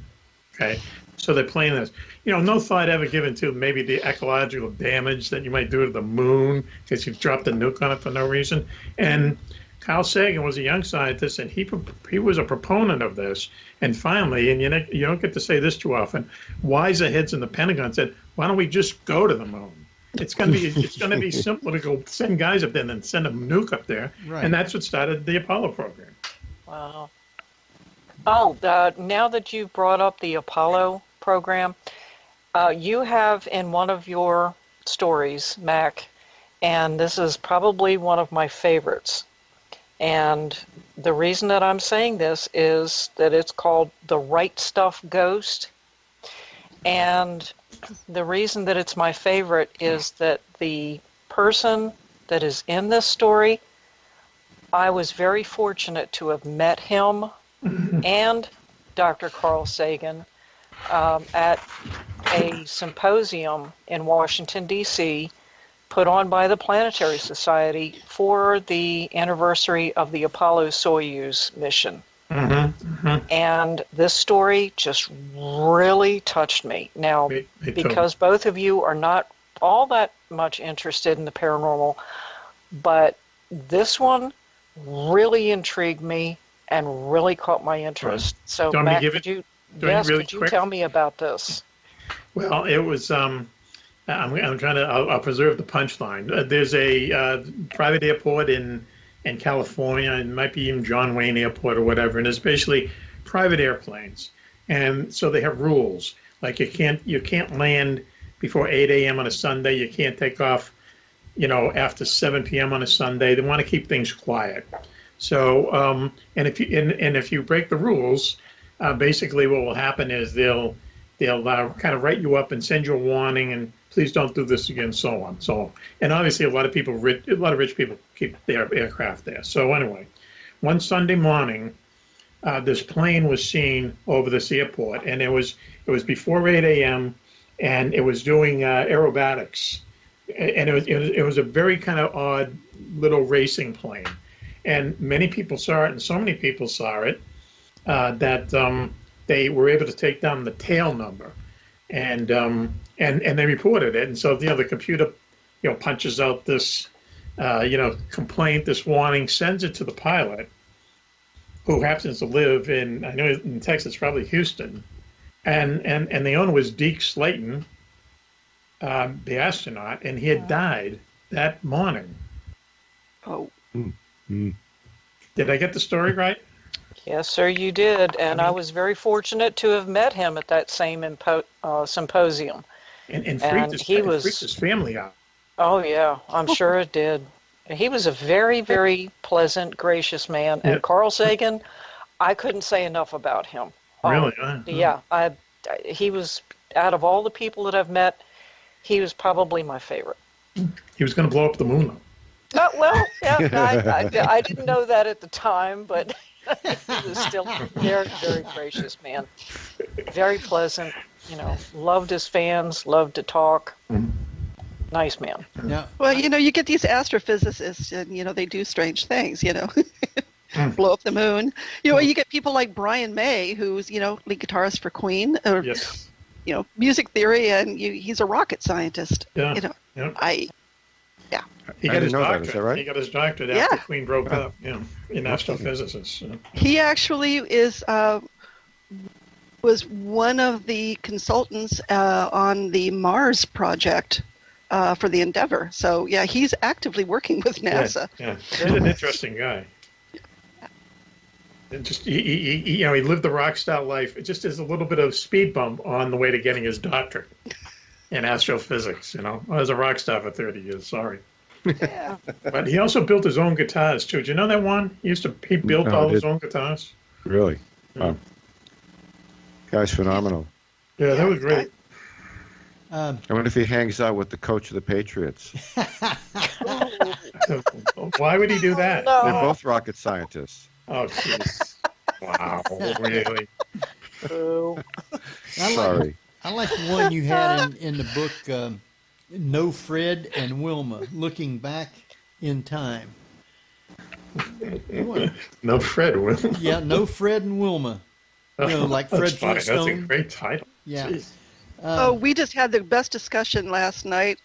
Okay, so they're playing this. No thought ever given to maybe the ecological damage that you might do to the moon because you've dropped a nuke on it for no reason. And Carl Sagan was a young scientist, and he was a proponent of this. And finally, and you don't get to say this too often, wiser heads in the Pentagon said, "Why don't we just go to the moon? It's going to be simpler to go send guys up there than send a nuke up there." Right. And that's what started the Apollo program. Wow. Oh, now that you've brought up the Apollo program, you have in one of your stories, Mac, and this is probably one of my favorites. And the reason that I'm saying this is that it's called The Right Stuff Ghost. And the reason that it's my favorite is that the person that is in this story, I was very fortunate to have met him and Dr. Carl Sagan at a symposium in Washington, D.C., put on by the Planetary Society for the anniversary of the Apollo-Soyuz mission. And this story just really touched me. Now, because both of you are not all that much interested in the paranormal, but this one really intrigued me and really caught my interest. Right. So, Matt, could you tell me about this? Well, it was. I'm trying to. I'll preserve the punchline. There's a private airport in California, and it might be even John Wayne Airport or whatever, and it's basically private airplanes, and so they have rules. Like you can't land before 8 a.m. on a Sunday. You can't take off, after 7 p.m. on a Sunday. They want to keep things quiet. So, and if you break the rules, basically what will happen is they'll kind of write you up and send you a warning and please don't do this again, so on. And obviously a lot of rich people keep their aircraft there. So anyway, one Sunday morning, this plane was seen over this airport, and it was before 8 a.m. and it was doing aerobatics, and it was a very kind of odd little racing plane. And many people saw it, and so many people saw it that they were able to take down the tail number, and they reported it. And so the computer punches out this complaint, this warning, sends it to the pilot, who happens to live in Texas, probably Houston, and the owner was Deke Slayton, the astronaut, and he had died that morning. Oh. Did I get the story right? Yes, sir, you did. And I was very fortunate to have met him at that same symposium. And freaked his family out. Oh, yeah, I'm sure it did. He was a very, very pleasant, gracious man. And Carl Sagan, I couldn't say enough about him. Really? Yeah, he was, out of all the people that I've met, he was probably my favorite. He was going to blow up the moon, though. Well, yeah, I didn't know that at the time, but he was still a very, very gracious man. Very pleasant, loved his fans, loved to talk. Nice man. Yeah. Well, you get these astrophysicists, and, they do strange things, blow up the moon. You get people like Brian May, who's, lead guitarist for Queen, or, yes. Music theory, and he's a rocket scientist. Yeah. He got his doctorate. Is that right? He got his doctorate after Queen broke up. In astrophysics. He actually is was one of the consultants on the Mars project for the Endeavour. So, yeah, he's actively working with NASA. Yeah. He's an interesting guy. And just he lived the rock star life. It just is a little bit of speed bump on the way to getting his doctorate in astrophysics. I was a rock star for 30 years. Sorry. Yeah. But he also built his own guitars too. Do you know that one? He built all his own guitars. Really? Wow. Guy's phenomenal. Yeah, that was great. I wonder if he hangs out with the coach of the Patriots. Why would he do that? No. They're both rocket scientists. Oh, jeez. Wow, really? Sorry. I like the one you had in the book, No Fred and Wilma, Looking Back in Time. No Fred, Wilma. Yeah, No Fred and Wilma. Like Fred Flintstone. That's a great title. Yeah. We just had the best discussion last night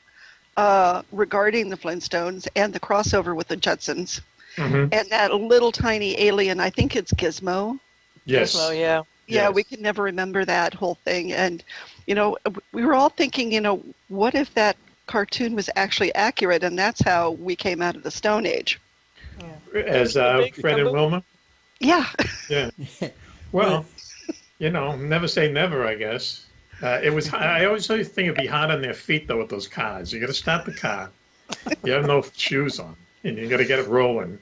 regarding the Flintstones and the crossover with the Jetsons. Mm-hmm. And that little tiny alien, I think it's Gizmo. Yes. Gizmo, yeah. Yeah, Yes. we could never remember that whole thing. And, we were all thinking, what if that cartoon was actually accurate? And that's how we came out of the Stone Age. As Fred and Wilma? Yeah. Yeah. Well, never say never, I guess. It was. I always think it'd be hard on their feet, though, with those cars. You got to start the car. You have no shoes on, and you got to get it rolling.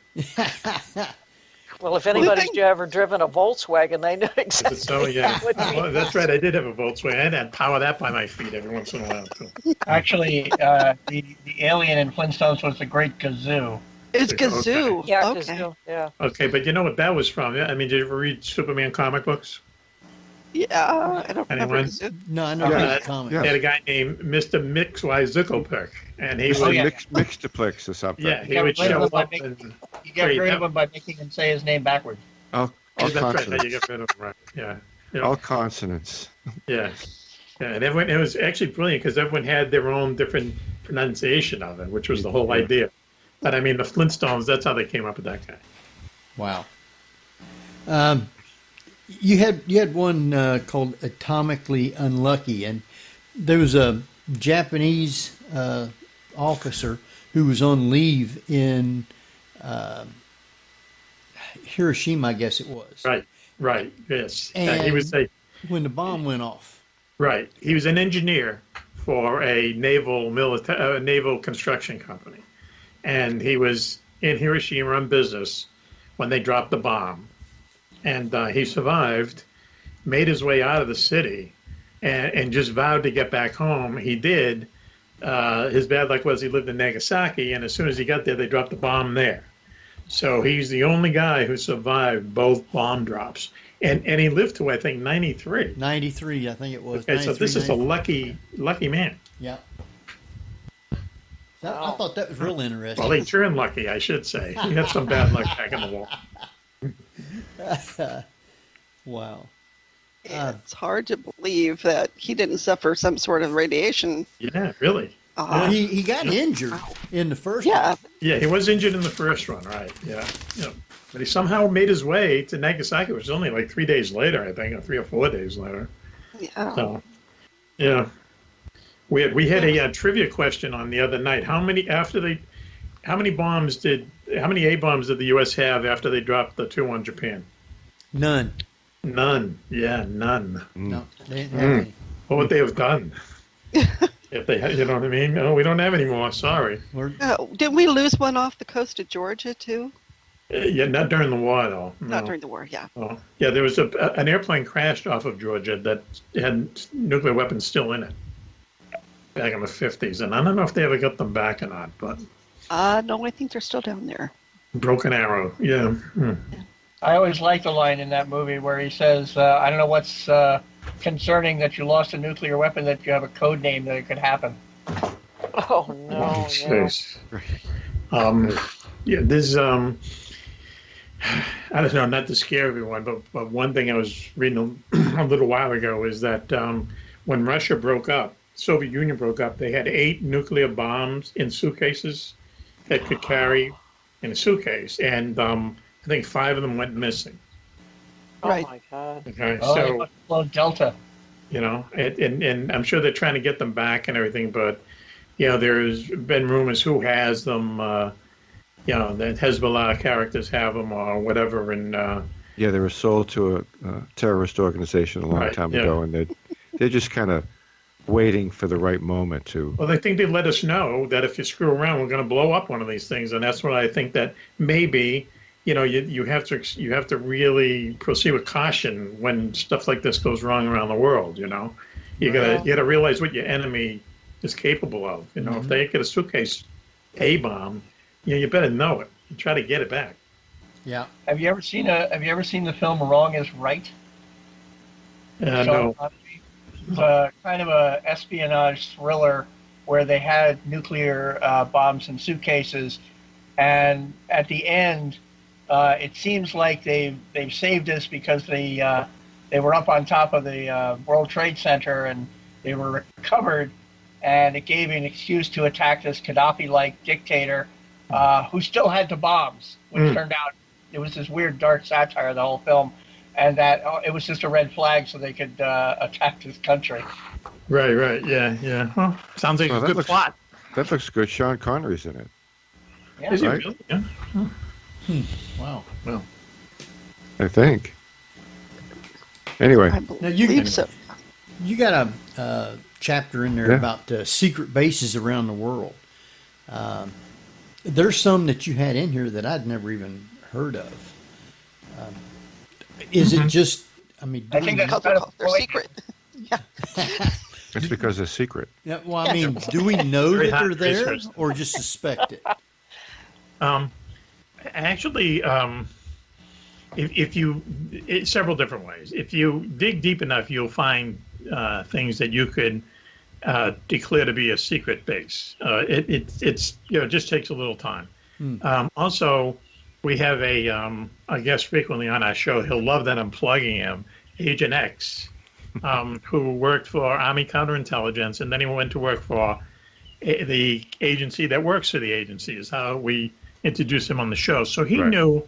Well, if anybody's ever driven a Volkswagen, they know exactly. So, yeah. Well, that's right. I did have a Volkswagen. I had to power that by my feet every once in a while, too. Actually, the alien in Flintstones was the Great Gazoo. It's Gazoo. Yeah, Okay. Gazoo, yeah. Okay, but you know what that was from? I mean, did you ever read Superman comic books? Yeah, I don't remember Anyone? Gazoo. No, I know the comic. Yeah. They had a guy named Mr. Mixweizuckelperk, and he was Mixtaplex or something. yeah, he would show up You and get rid of him by making him say his name backwards. All that's right. consonants. You get rid of him, right? Yeah. All consonants. Yeah. Yeah, and everyone, it was actually brilliant because everyone had their own different pronunciation of it, which was the whole idea. But I mean, the Flintstones, that's how they came up with that guy. Wow. You had one called Atomically Unlucky, and there was a Japanese officer who was on leave in Hiroshima, I guess it was. Right, yes. And he was when the bomb went off. Right. He was an engineer for a naval construction company. And he was in Hiroshima on business when they dropped the bomb. And he survived, made his way out of the city, and just vowed to get back home. He did. His bad luck was he lived in Nagasaki, and as soon as he got there, they dropped the bomb there. So he's the only guy who survived both bomb drops. And he lived to, I think, 93. 93, I think it was. Okay, so this is a lucky man. Yeah. I thought that was real interesting. Well, he turned lucky, I should say. He had some bad luck back in the war. Wow. It's hard to believe that he didn't suffer some sort of radiation. Yeah, really. He got injured in the first Yeah. one. Yeah, he was injured in the first one, right? Yeah. But he somehow made his way to Nagasaki, which was only like 3 days later, I think, or 3 or 4 days later. Yeah. So, yeah. We had a trivia question on the other night. How many A bombs did the U.S. have after they dropped the 2 on Japan? None. None. Yeah, none. No, they didn't have any. What would they have done? If they had, you know what I mean? No, we don't have any more. Sorry. Didn't we lose one off the coast of Georgia, too? Yeah, not during the war, though. No. Not during the war, yeah. Oh. Yeah, there was an airplane crashed off of Georgia that had nuclear weapons still in it back in the 50s. And I don't know if they ever got them back or not, but... No, I think they're still down there. Broken Arrow, yeah. I always like the line in that movie where he says, I don't know what's concerning that you lost a nuclear weapon, that you have a code name that it could happen. Oh, no. Yeah, there's... I don't know, not to scare everyone, but one thing I was reading a little while ago is that when Russia broke up, Soviet Union broke up, they had 8 nuclear bombs in suitcases that could carry in a suitcase, and I think 5 of them went missing. Right. Oh my God. Okay, Oh, they so must have flown Delta. and I'm sure they're trying to get them back and everything, but there's been rumors who has them. That Hezbollah characters have them or whatever, and Yeah, they were sold to a terrorist organization a long Right, time yeah. ago, and they're just kind of waiting for the right moment to. well, I think they let us know that if you screw around, we're going to blow up one of these things, and that's what I think that maybe you have to really proceed with caution when stuff like this goes wrong around the world. You gotta realize what your enemy is capable of. If they get a suitcase A bomb, you better know it and try to get it back. Yeah. Have you ever seen the film Wrong is Right? No. It's a kind of a espionage thriller where they had nuclear bombs in suitcases, and at the end, it seems like they've saved us because they were up on top of the World Trade Center and they were recovered, and it gave an excuse to attack this Gaddafi-like dictator who still had the bombs, which turned out it was this weird dark satire of the whole film, and that it was just a red flag so they could attack this country. Right. Yeah. Well, sounds like a good plot. That looks good. Sean Connery's in it. Yeah. Is he Right? really? Yeah. Wow. Well, I think. Anyway, I Now you believe so. You got a chapter in there Yeah. about secret bases around the world. There's some that you had in here that I'd never even heard of. Is it just? I mean, I think do we- that's Because they're secret. Yeah. it's because it's secret. yeah, well, I mean, do we know Very that hot they're there research. or just suspect it? Actually, it's several different ways. If you dig deep enough, you'll find things that you could declare to be a secret base. It just takes a little time. Also, we have a guest frequently on our show. He'll love that I'm plugging him, Agent X, who worked for Army Counterintelligence, and then he went to work for the agency that works for the agency, is how we introduced him on the show. So he Right. knew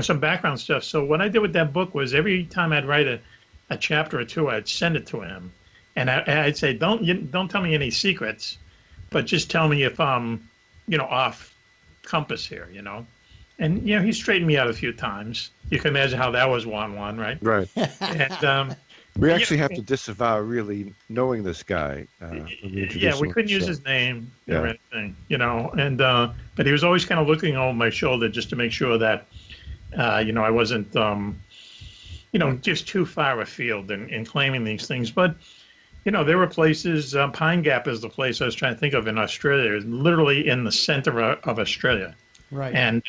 some background stuff. So what I did with that book was every time I'd write a chapter or two, I'd send it to him. And I'd say, don't tell me any secrets, but just tell me if I'm, off compass here, And, he straightened me out a few times. You can imagine how that was Juan Juan, right? Right. And We actually have to disavow really knowing this guy. When we introduce we him. couldn't use So, his name Yeah. or anything, And but he was always kind of looking over my shoulder just to make sure that, I wasn't, just too far afield in claiming these things. But there were places. Pine Gap is the place I was trying to think of in Australia. It's literally in the center of Australia, Right. and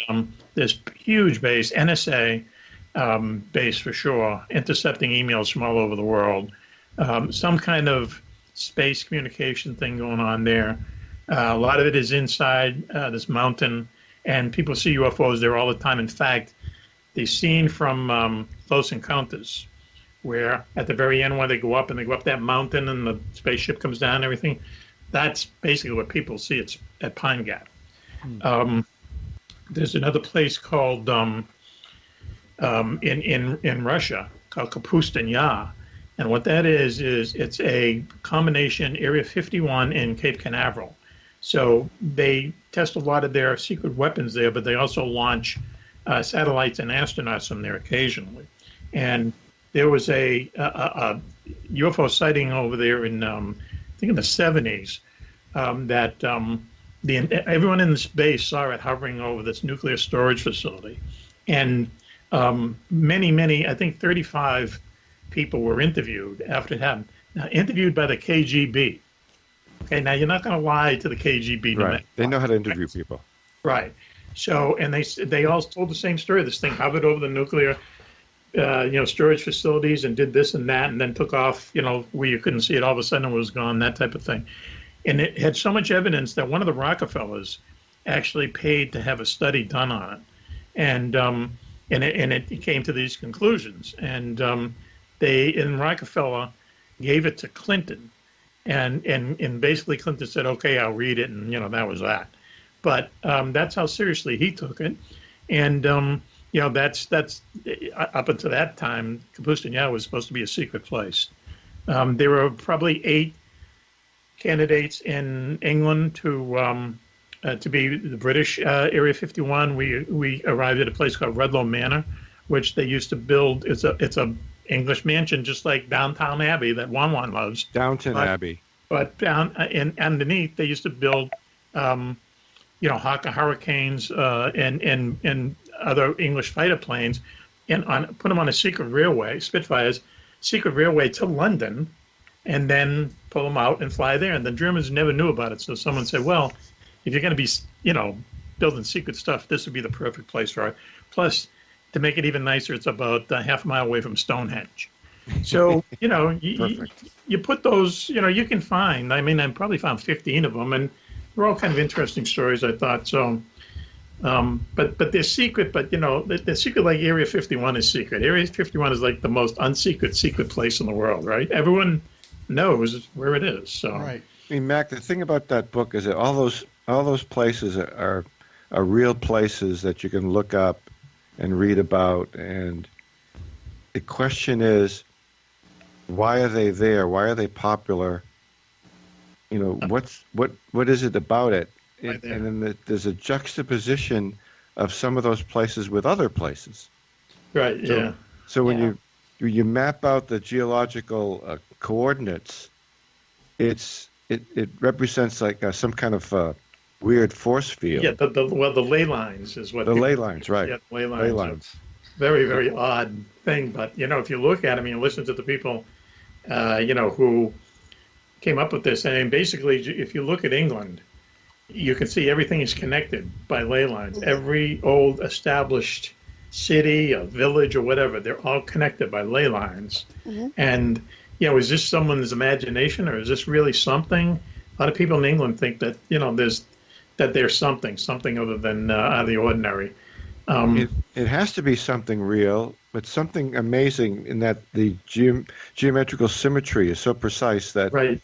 this huge base, NSA. Base for sure, intercepting emails from all over the world. Some kind of space communication thing going on there. A lot of it is inside this mountain, and people see UFOs there all the time. In fact, the scene from Close Encounters, where at the very end when they go up that mountain and the spaceship comes down and everything, that's basically what people see. It's at Pine Gap. There's another place called in Russia called Kapustin Yar, and what that is it's a combination Area 51 and Cape Canaveral. So they test a lot of their secret weapons there, but they also launch satellites and astronauts from there occasionally. And there was a UFO sighting over there in I think in the 70s that everyone in this base saw it hovering over this nuclear storage facility, and many, I think 35 people were interviewed after it happened. Now, interviewed by the KGB. Okay, now you're not going to lie to the KGB. No Right. matter They what. know how to interview people. Right. So, and they all told the same story. This thing hovered over the nuclear, storage facilities and did this and that, and then took off, where you couldn't see it. All of a sudden it was gone, that type of thing. And it had so much evidence that one of the Rockefellers actually paid to have a study done on it. And it came to these conclusions. And Rockefeller gave it to Clinton. And basically Clinton said, okay, I'll read it. And, that was that. But that's how seriously he took it. And that's up until that time, Kapustin was supposed to be a secret place. There were probably 8 candidates in England to be the British Area 51. We arrived at a place called Rudloe Manor, which they used to build. It's a English mansion, just like Downtown Abbey that Juan Juan loves. Downton Abbey. But down underneath, they used to build, Hawker Hurricanes and other English fighter planes, and put them on a secret railway, Spitfires, secret railway to London, and then pull them out and fly there. And the Germans never knew about it. So someone said, well, if you're going to be, building secret stuff, this would be the perfect place for it. Plus, to make it even nicer, it's about half a mile away from Stonehenge. So, you put those, you can find, I probably found 15 of them, and they're all kind of interesting stories, I thought. So, but they're secret, but, they're secret like Area 51 is secret. Area 51 is like the most secret place in the world, right? Everyone knows where it is. So. Right. I mean, Mac, the thing about that book is that all those places are real places that you can look up and read about, and the question is, why are they there? Why are they popular? What is it about it? And then there's a juxtaposition of some of those places with other places. Right. Yeah. So when you map out the geological coordinates, it represents like some kind of weird force field. Yeah. The ley lines is what the ley lines, right? Yeah, ley lines. Very, very odd thing, but if you look at them and you listen to the people, who came up with this, and basically, if you look at England, you can see everything is connected by ley lines. Mm-hmm. Every old established city, a village, or whatever, they're all connected by ley lines. Mm-hmm. And is this someone's imagination, or is this really something? A lot of people in England think that there's something other than out of the ordinary. It has to be something real, but something amazing in that the geometrical symmetry is so precise that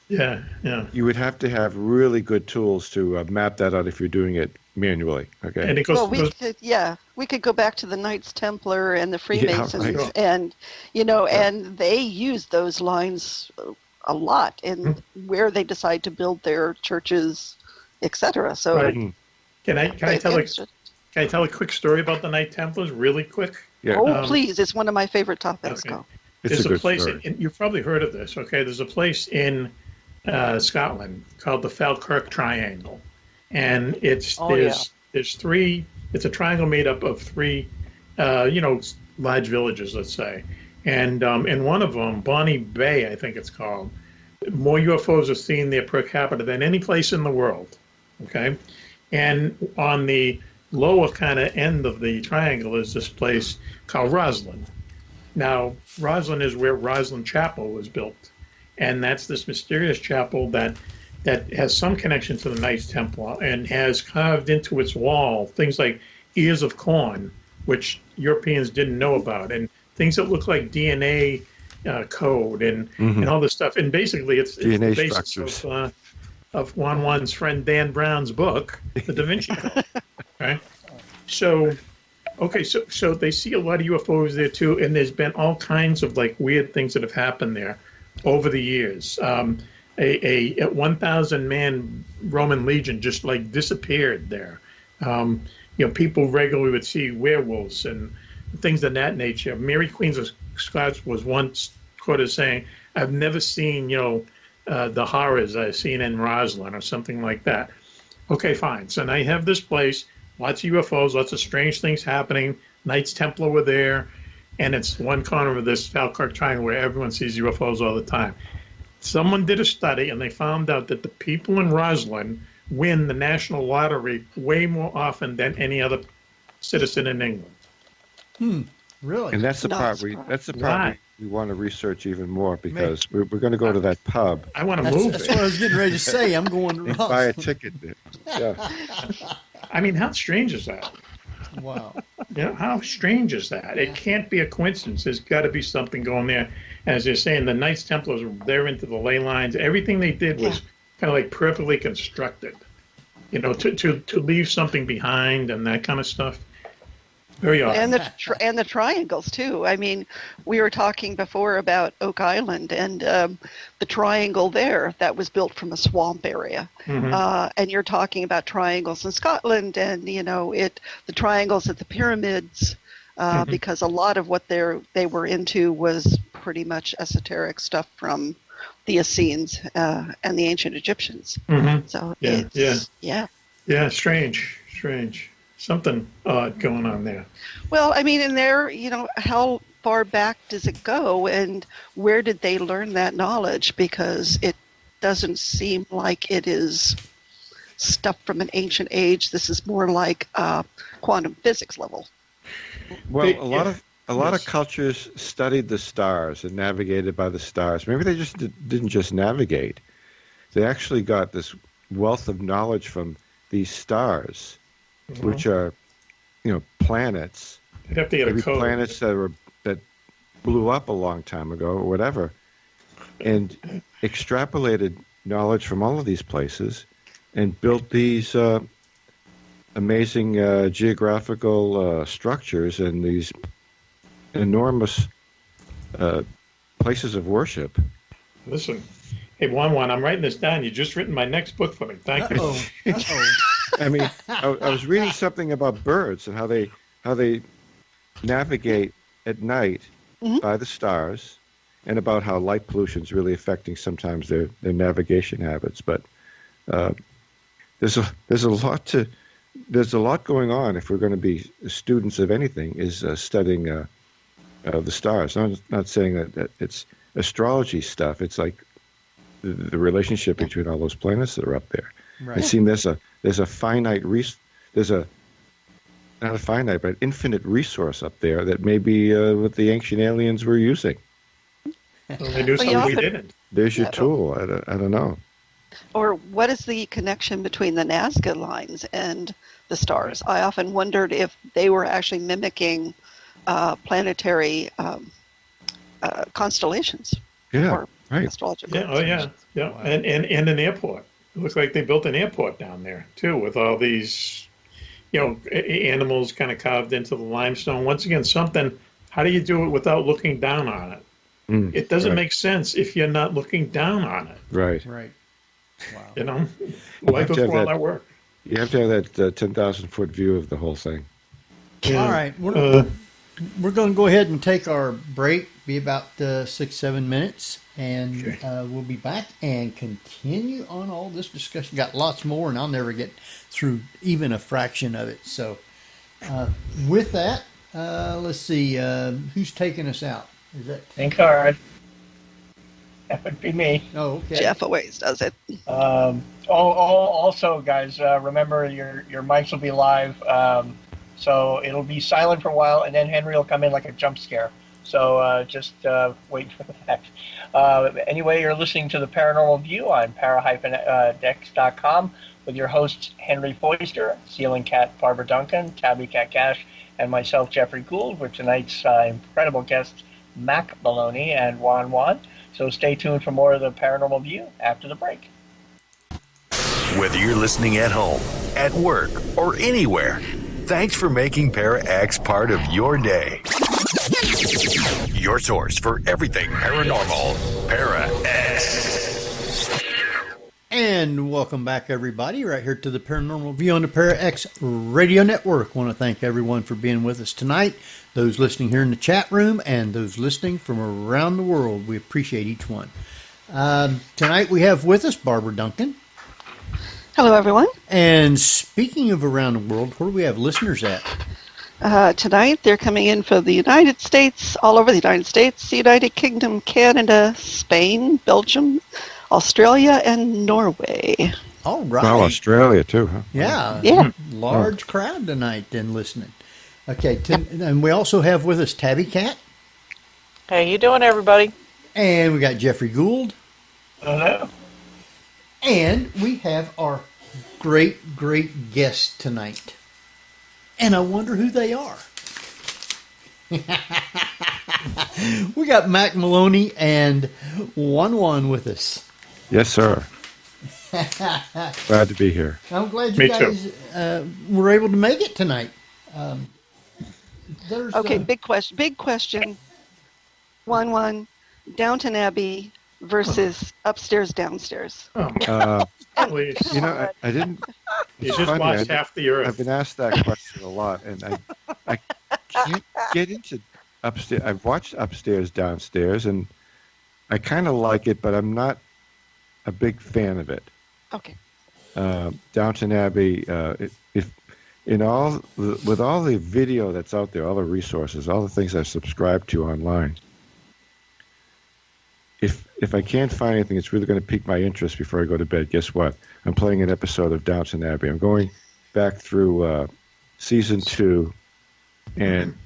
you would have to have really good tools to map that out if you're doing it manually. Okay. And we could go back to the Knights Templar and the Freemasons, right. and and they use those lines a lot in where they decide to build their churches, etc. So, right. Can I tell a quick story about the Knight Templars, really quick? Yeah. Please! It's one of my favorite topics. Okay. Go. There's a place, you've probably heard of this. Okay, there's a place in Scotland called the Falkirk Triangle, and there's 3. It's a triangle made up of 3, large villages, let's say, and in one of them, Bonny Bay, I think it's called, more UFOs are seen there per capita than any place in the world. Okay, and on the lower kind of end of the triangle is this place called Roslyn. Now, Roslyn is where Roslyn Chapel was built, and that's this mysterious chapel that has some connection to the Knights Templar and has carved into its wall things like ears of corn, which Europeans didn't know about, and things that look like DNA code and all this stuff. And basically, it's DNA the basis of Juan Juan's friend Dan Brown's book, The Da Vinci Code. Right. So they see a lot of UFOs there too, and there's been all kinds of like weird things that have happened there over the years. A 1,000-man Roman legion just like disappeared there. People regularly would see werewolves and things of that nature. Mary Queen of Scots was once quoted saying, "I've never seen the horrors I've seen in Roslyn," or something like that. Okay, fine. So now you have this place. Lots of UFOs, lots of strange things happening. Knights Templar were there, and it's one corner of this Falkirk Triangle where everyone sees UFOs all the time. Someone did a study, and they found out that the people in Roslyn win the national lottery way more often than any other citizen in England. Really? And that's the part we want to research even more, because we're going to go to that pub. I want to move. That's what I was getting ready to say. I'm going to buy a ticket. Yeah. I mean, how strange is that? Wow. How strange is that? It can't be a coincidence. There's got to be something going there. As they're saying, the Knights Templars were there into the ley lines. Everything they did was kind of like perfectly constructed, to leave something behind and that kind of stuff. Very often. And the triangles too. I mean, we were talking before about Oak Island and the triangle there that was built from a swamp area. Mm-hmm. And you're talking about triangles in Scotland, and the triangles at the pyramids, because a lot of what they were into was pretty much esoteric stuff from the Essenes and the ancient Egyptians. Mm-hmm. So yeah, strange. Something odd going on there. Well, I mean, in there, how far back does it go, and where did they learn that knowledge? Because it doesn't seem like it is stuff from an ancient age. This is more like quantum physics level. Well, a lot of cultures studied the stars and navigated by the stars. Maybe they just didn't just navigate. They actually got this wealth of knowledge from these stars. Mm-hmm. Which are, planets. You'd have to get a code. Planets that blew up a long time ago or whatever, and extrapolated knowledge from all of these places, and built these amazing geographical structures and these enormous places of worship. Listen, hey, Juan, I'm writing this down. You just written my next book for me. Thank you. Uh-oh. I mean, I was reading something about birds and how they navigate at night by the stars, and about how light pollution is really affecting sometimes their navigation habits. But there's a lot going on if we're going to be students of anything. Is studying the stars. I'm not saying that it's astrology stuff. It's like the relationship between all those planets that are up there. Right. It seems there's a finite not a finite, but infinite resource up there that maybe what the ancient aliens were using. Well, they knew something we didn't. There's your tool. I don't know. Or what is the connection between the Nazca lines and the stars? I often wondered if they were actually mimicking planetary constellations. Yeah, or right. Astrological Yeah, yeah. Wow. And an airport. It looks like they built an airport down there, too, with all these, animals kind of carved into the limestone. Once again, how do you do it without looking down on it? It doesn't make sense if you're not looking down on it. Right. Wow. Life before all that work. You have to have that 10,000-foot view of the whole thing. Yeah. All right. We're going to go ahead and take our break, be about 6-7 minutes, and we'll be back and continue on all this discussion. Got lots more, and I'll never get through even a fraction of it. So with that, let's see, who's taking us out? Is that Think hard. That would be me. Oh, okay. Jeff always does it. Also, guys, remember your mics will be live. So it'll be silent for a while, and then Henry will come in like a jump scare. So just wait for that. Anyway, you're listening to the Paranormal View on para-dex.com with your hosts Henry Foister, Ceiling Cat Barbara Duncan, Tabby Cat Cash, and myself, Jeffrey Gould, with tonight's incredible guests, Mack Maloney and Juan Juan. So stay tuned for more of the Paranormal View after the break. Whether you're listening at home, at work, or anywhere, thanks for making Para-X part of your day. Your source for everything paranormal, Para-X. And welcome back, everybody, right here to the Paranormal View on the Para-X Radio Network. I want to thank everyone for being with us tonight, those listening here in the chat room and those listening from around the world. We appreciate each one. Tonight we have with us Barbara Duncan. Hello, everyone. And speaking of around the world, where do we have listeners at? Tonight they're coming in from the United States, all over the United States, the United Kingdom, Canada, Spain, Belgium, Australia, and Norway. All right. Well, Australia too, huh? Yeah. Large crowd tonight then listening. Okay, and we also have with us Tabby Cat. How you doing, everybody? And we got Jeffrey Gould. Hello. And we have our great guest tonight. And I wonder who they are. We got Mack Maloney and Juan Juan with us. Yes, sir. Glad to be here. I'm glad you guys were able to make it tonight. Okay, big question. Juan, Downton Abbey versus upstairs, downstairs. Please. I didn't. You just watched half the earth. I've been asked that question a lot, and I can't get into upstairs. I've watched upstairs, downstairs, and I kind of like it, but I'm not a big fan of it. Okay. Downton Abbey, with all the video that's out there, all the resources, all the things I've subscribed to online, if I can't find anything that's really going to pique my interest before I go to bed, guess what? I'm playing an episode of Downton Abbey. I'm going back through season 2, and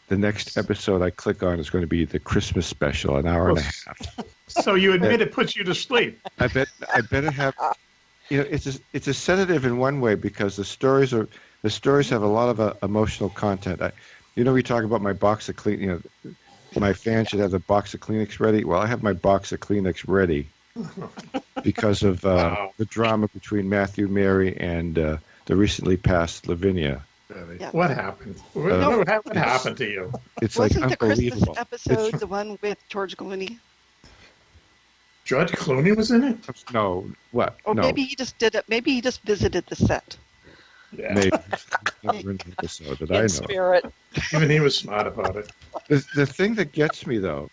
the next episode I click on is going to be the Christmas special, an hour and a half. So you admit it puts you to sleep. I better have. It's a sedative in one way because the stories have a lot of emotional content. We talk about my box of clean. My fans should have the box of Kleenex ready. Well, I have my box of Kleenex ready because of the drama between Matthew, Mary, and the recently passed Lavinia. Yeah. What happened? What happened to you? It's Wasn't like unbelievable. the Christmas episode the one with George Clooney? George Clooney was in it? No, what? Or no. maybe he just did it. Maybe he just visited the set. Yeah. Maybe. Never in the episode that I know. Spirit. Even he was smart about it. The thing that gets me, though,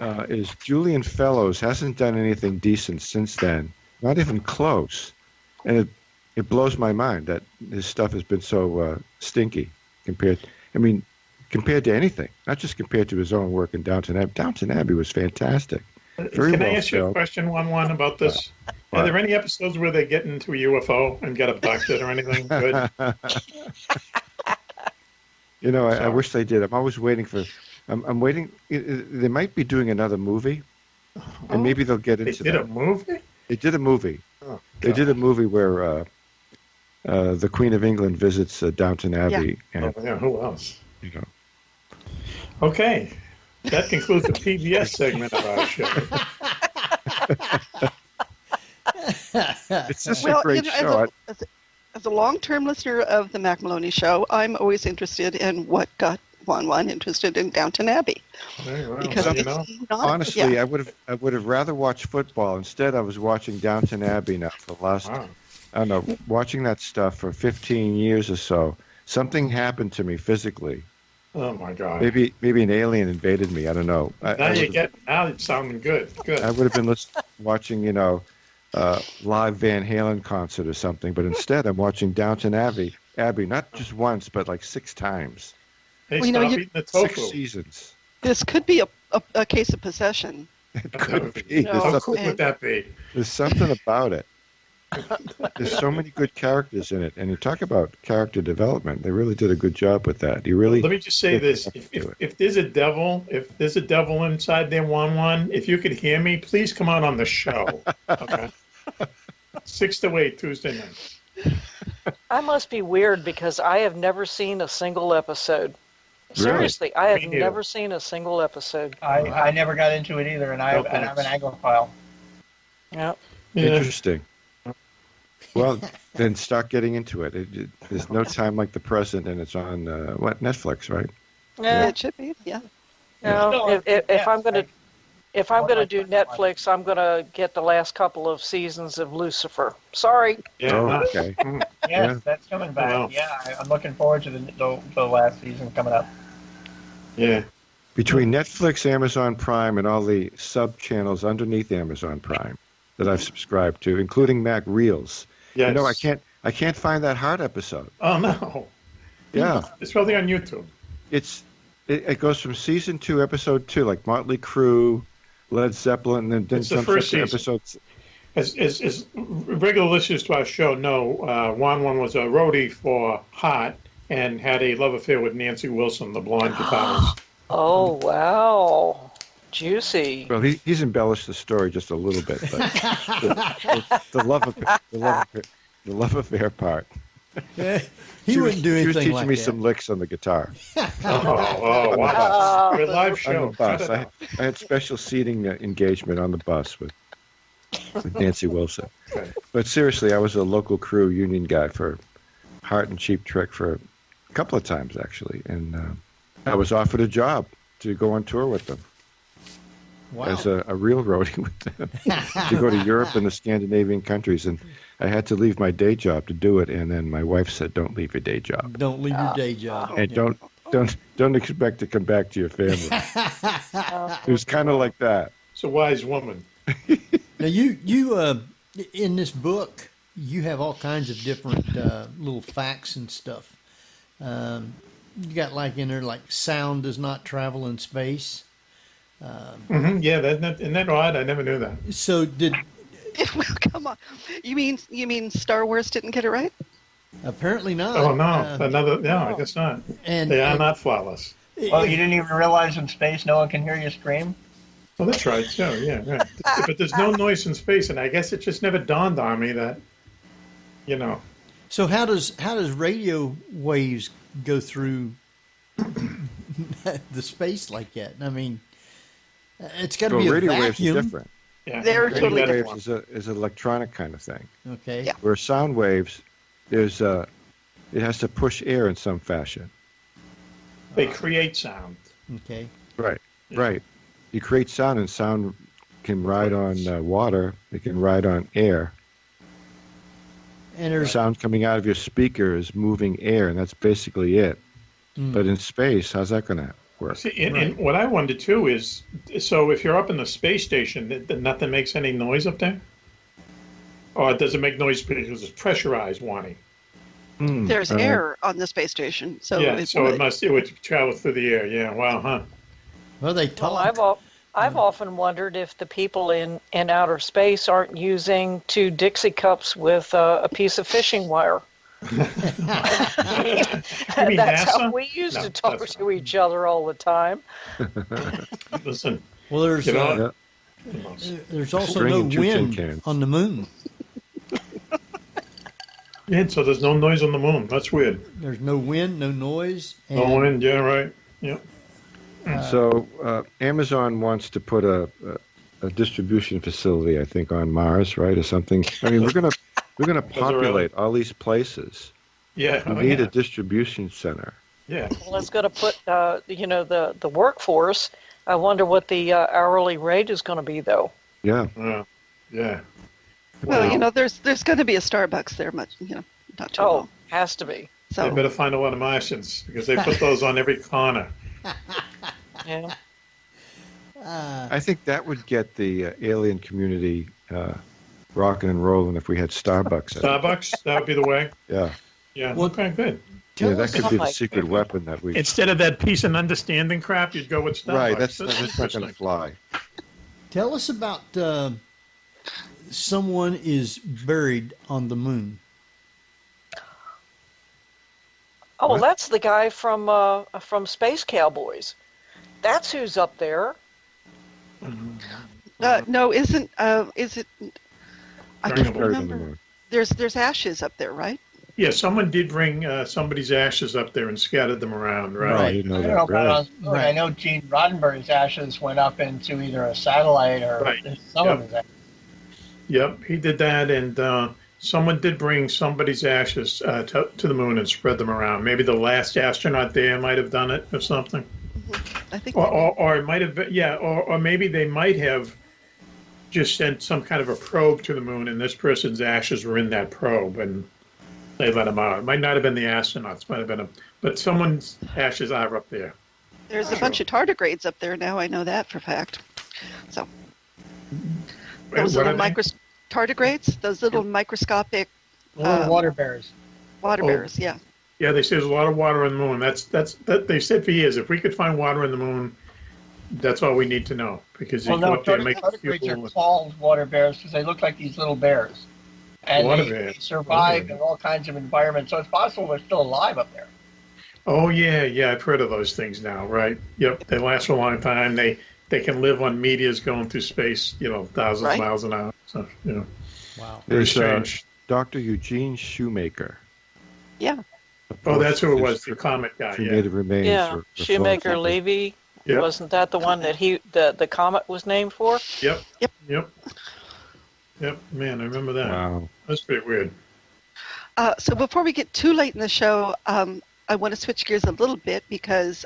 is Julian Fellows hasn't done anything decent since then. Not even close. And it blows my mind that his stuff has been so stinky compared to anything. Not just compared to his own work in Downton Abbey. Downton Abbey was fantastic. Can I ask you a question, Juan, about this? Are there any episodes where they get into a UFO and get abducted or anything good? I wish they did. I'm always waiting for. I'm waiting. They might be doing another movie, and maybe they'll get into. They did a movie. They did a movie. Oh, they did a movie where the Queen of England visits Downton Abbey. Yeah. And, who else? Okay. That concludes the PBS segment of our show. It's just a great show. As a long-term listener of the Mack Maloney Show, I'm always interested in what got Juan interested in Downton Abbey. Well, because honestly, I would have rather watched football. Instead, I was watching Downton Abbey now for the last, I don't know, watching that stuff for 15 years or so. Something happened to me physically. Oh my God! Maybe an alien invaded me. I don't know. Now it's sounding good. Good. I would have been watching, live Van Halen concert or something, but instead I'm watching Downton Abbey, not just once, but like 6 times. Hey, stop eating the tofu. 6 seasons. This could be a case of possession. It could be. How cool would that be? There's something about it. There's so many good characters in it, and you talk about character development. They really did a good job with that. Let me just say this: if there's a devil, inside there, Juan, if you could hear me, please come out on the show. Okay, 6 to 8 Tuesday night. I must be weird because I have never seen a single episode. Really? Seriously, I have never seen a single episode. I never got into it either, and I'm an Anglophile. Yep. Yeah. Interesting. Well, then start getting into it. There's no time like the present, and it's on Netflix, right? Yeah, it should be. Yeah. No, if I'm gonna do Netflix, I'm gonna get the last couple of seasons of Lucifer. Sorry. Yeah. Oh, okay. Yes, that's coming back. Wow. Yeah, I'm looking forward to the last season coming up. Yeah. Between Netflix, Amazon Prime, and all the sub-channels underneath Amazon Prime that I've subscribed to, including Mac Reels. Yes. I can't find that Heart episode. Oh no. Yeah. It's probably on YouTube. It goes from season 2, episode 2, like Motley Crue, Led Zeppelin, and then It's the some first episodes. As regular listeners to our show know, Juan was a roadie for Heart and had a love affair with Nancy Wilson, the blonde guitarist. Oh wow, juicy. Well, he's embellished the story just a little bit, but the love affair part. He wouldn't do anything like that. She was teaching me some licks on the guitar. Oh, wow. We're a live show. On the bus. I had special seating engagement on the bus with Nancy Wilson. Okay. But seriously, I was a local crew union guy for Heart and Cheap Trick for a couple of times, actually. And I was offered a job to go on tour with them. Wow. As a real roadie with them to go to Europe and the Scandinavian countries, and I had to leave my day job to do it. And then my wife said, "Don't leave your day job. Don't leave your day job, and don't expect to come back to your family." It was kind of like that. It's a wise woman. Now you in this book, you have all kinds of different little facts and stuff. You got like in there, like sound does not travel in space. Yeah, isn't that odd? I never knew that. So did. Well, come on. You mean Star Wars didn't get it right? Apparently not. Oh no, I guess not. And they are not flawless. Well, you didn't even realize in space no one can hear you scream? Well, that's right. So, yeah, right. But there's no noise in space, and I guess it just never dawned on me that, So how does radio waves go through the space like that? I mean, it's got to be a radio vacuum. waves are different. Yeah, They're radio totally waves different. is an electronic kind of thing. Okay. Yeah. Where sound waves, it has to push air in some fashion. They create sound. Okay. Right. Right. You create sound, and sound can ride on water. It can ride on air. And there's Sound coming out of your speaker is moving air, and that's basically it. But in space, how's that going to work? See, and what I wondered too is, so if you're up in the space station, nothing makes any noise up there? Or does it make noise because it's pressurized, Wani? There's air on the space station, so Yeah, it so would. it would travel through the air. Yeah, wow, huh? well, they talk. Well, I've often wondered if the people in outer space aren't using 2 Dixie cups with a piece of fishing wire. You mean That's NASA? how we used No, to talk that's to each other all the time. Listen, Well, there's there's also no Bringing 2 tin wind cans. on the moon. yeah, so there's no noise on the moon. That's weird. There's no wind, no noise. And, No wind, yeah, right. Yeah. So Amazon wants to put a distribution facility, I think, on Mars, right, or something. I mean, we're gonna populate all these places. Yeah. We need a distribution center. Yeah. Well, it's going to put the workforce. I wonder what the hourly rate is going to be, though. Yeah. Yeah. Well, there's going to be a Starbucks there, not too long. Has to be. They So better find a lot of Martians because they put those on every corner. Yeah. I think that would get the alien community rocking and rolling if we had Starbucks. Starbucks, that would be the way. Yeah. Yeah. Well, Okay, good. tell Yeah, that us could be the like- secret weapon that we. Instead of that peace and understanding crap, you'd go with Starbucks. Right. That's not going interesting. to fly. Tell us about someone is buried on the moon. Oh, well, that's the guy from Space Cowboys. That's who's up there. no, is it? I Bring can't them Buried on the remember. moon. There's ashes up there, right? Yeah, someone did bring somebody's ashes up there and scattered them around, right? Oh, I didn't know I that. don't know if I Right. was- Right. I know Gene Roddenberry's ashes went up into either a satellite or Right. some of Yep. his ashes. Yep, he did that, and someone did bring somebody's ashes to the moon and spread them around. Maybe the last astronaut there might have done it or something. I think. Or it might have been, yeah, or maybe they might have just sent some kind of a probe to the moon, and this person's ashes were in that probe, and they let them out. It might not have been the astronauts, might have been but someone's ashes are up there. There's a bunch of tardigrades up there now. I know that for a fact. So those What little are they? tardigrades, those little microscopic Little water bears. water Oh. bears. Yeah. Yeah, they say there's a lot of water on the moon. That they said for years. If we could find water on the moon, that's all we need to know. Because Well, you go no, up there and make tardigrades people. are called water bears because they look like these little bears. And Water they bears. survive Okay. in all kinds of environments. So it's possible they're still alive up there. Oh yeah, I've heard of those things now. Right? Yep, they last for a long time. They can live on meteors going through space. Thousands Right. of miles an hour. So Wow. very There's strange. Dr. Eugene Shoemaker. Yeah. Oh, that's who it was. His The comet guy. Yeah. cremated remains. Yeah, were Shoemaker flown. Levy. Yep. Wasn't that the one that the comet was named for? Yep. Yep. Yep. Man, I remember that. Wow. That's pretty weird. So before we get too late in the show, I want to switch gears a little bit because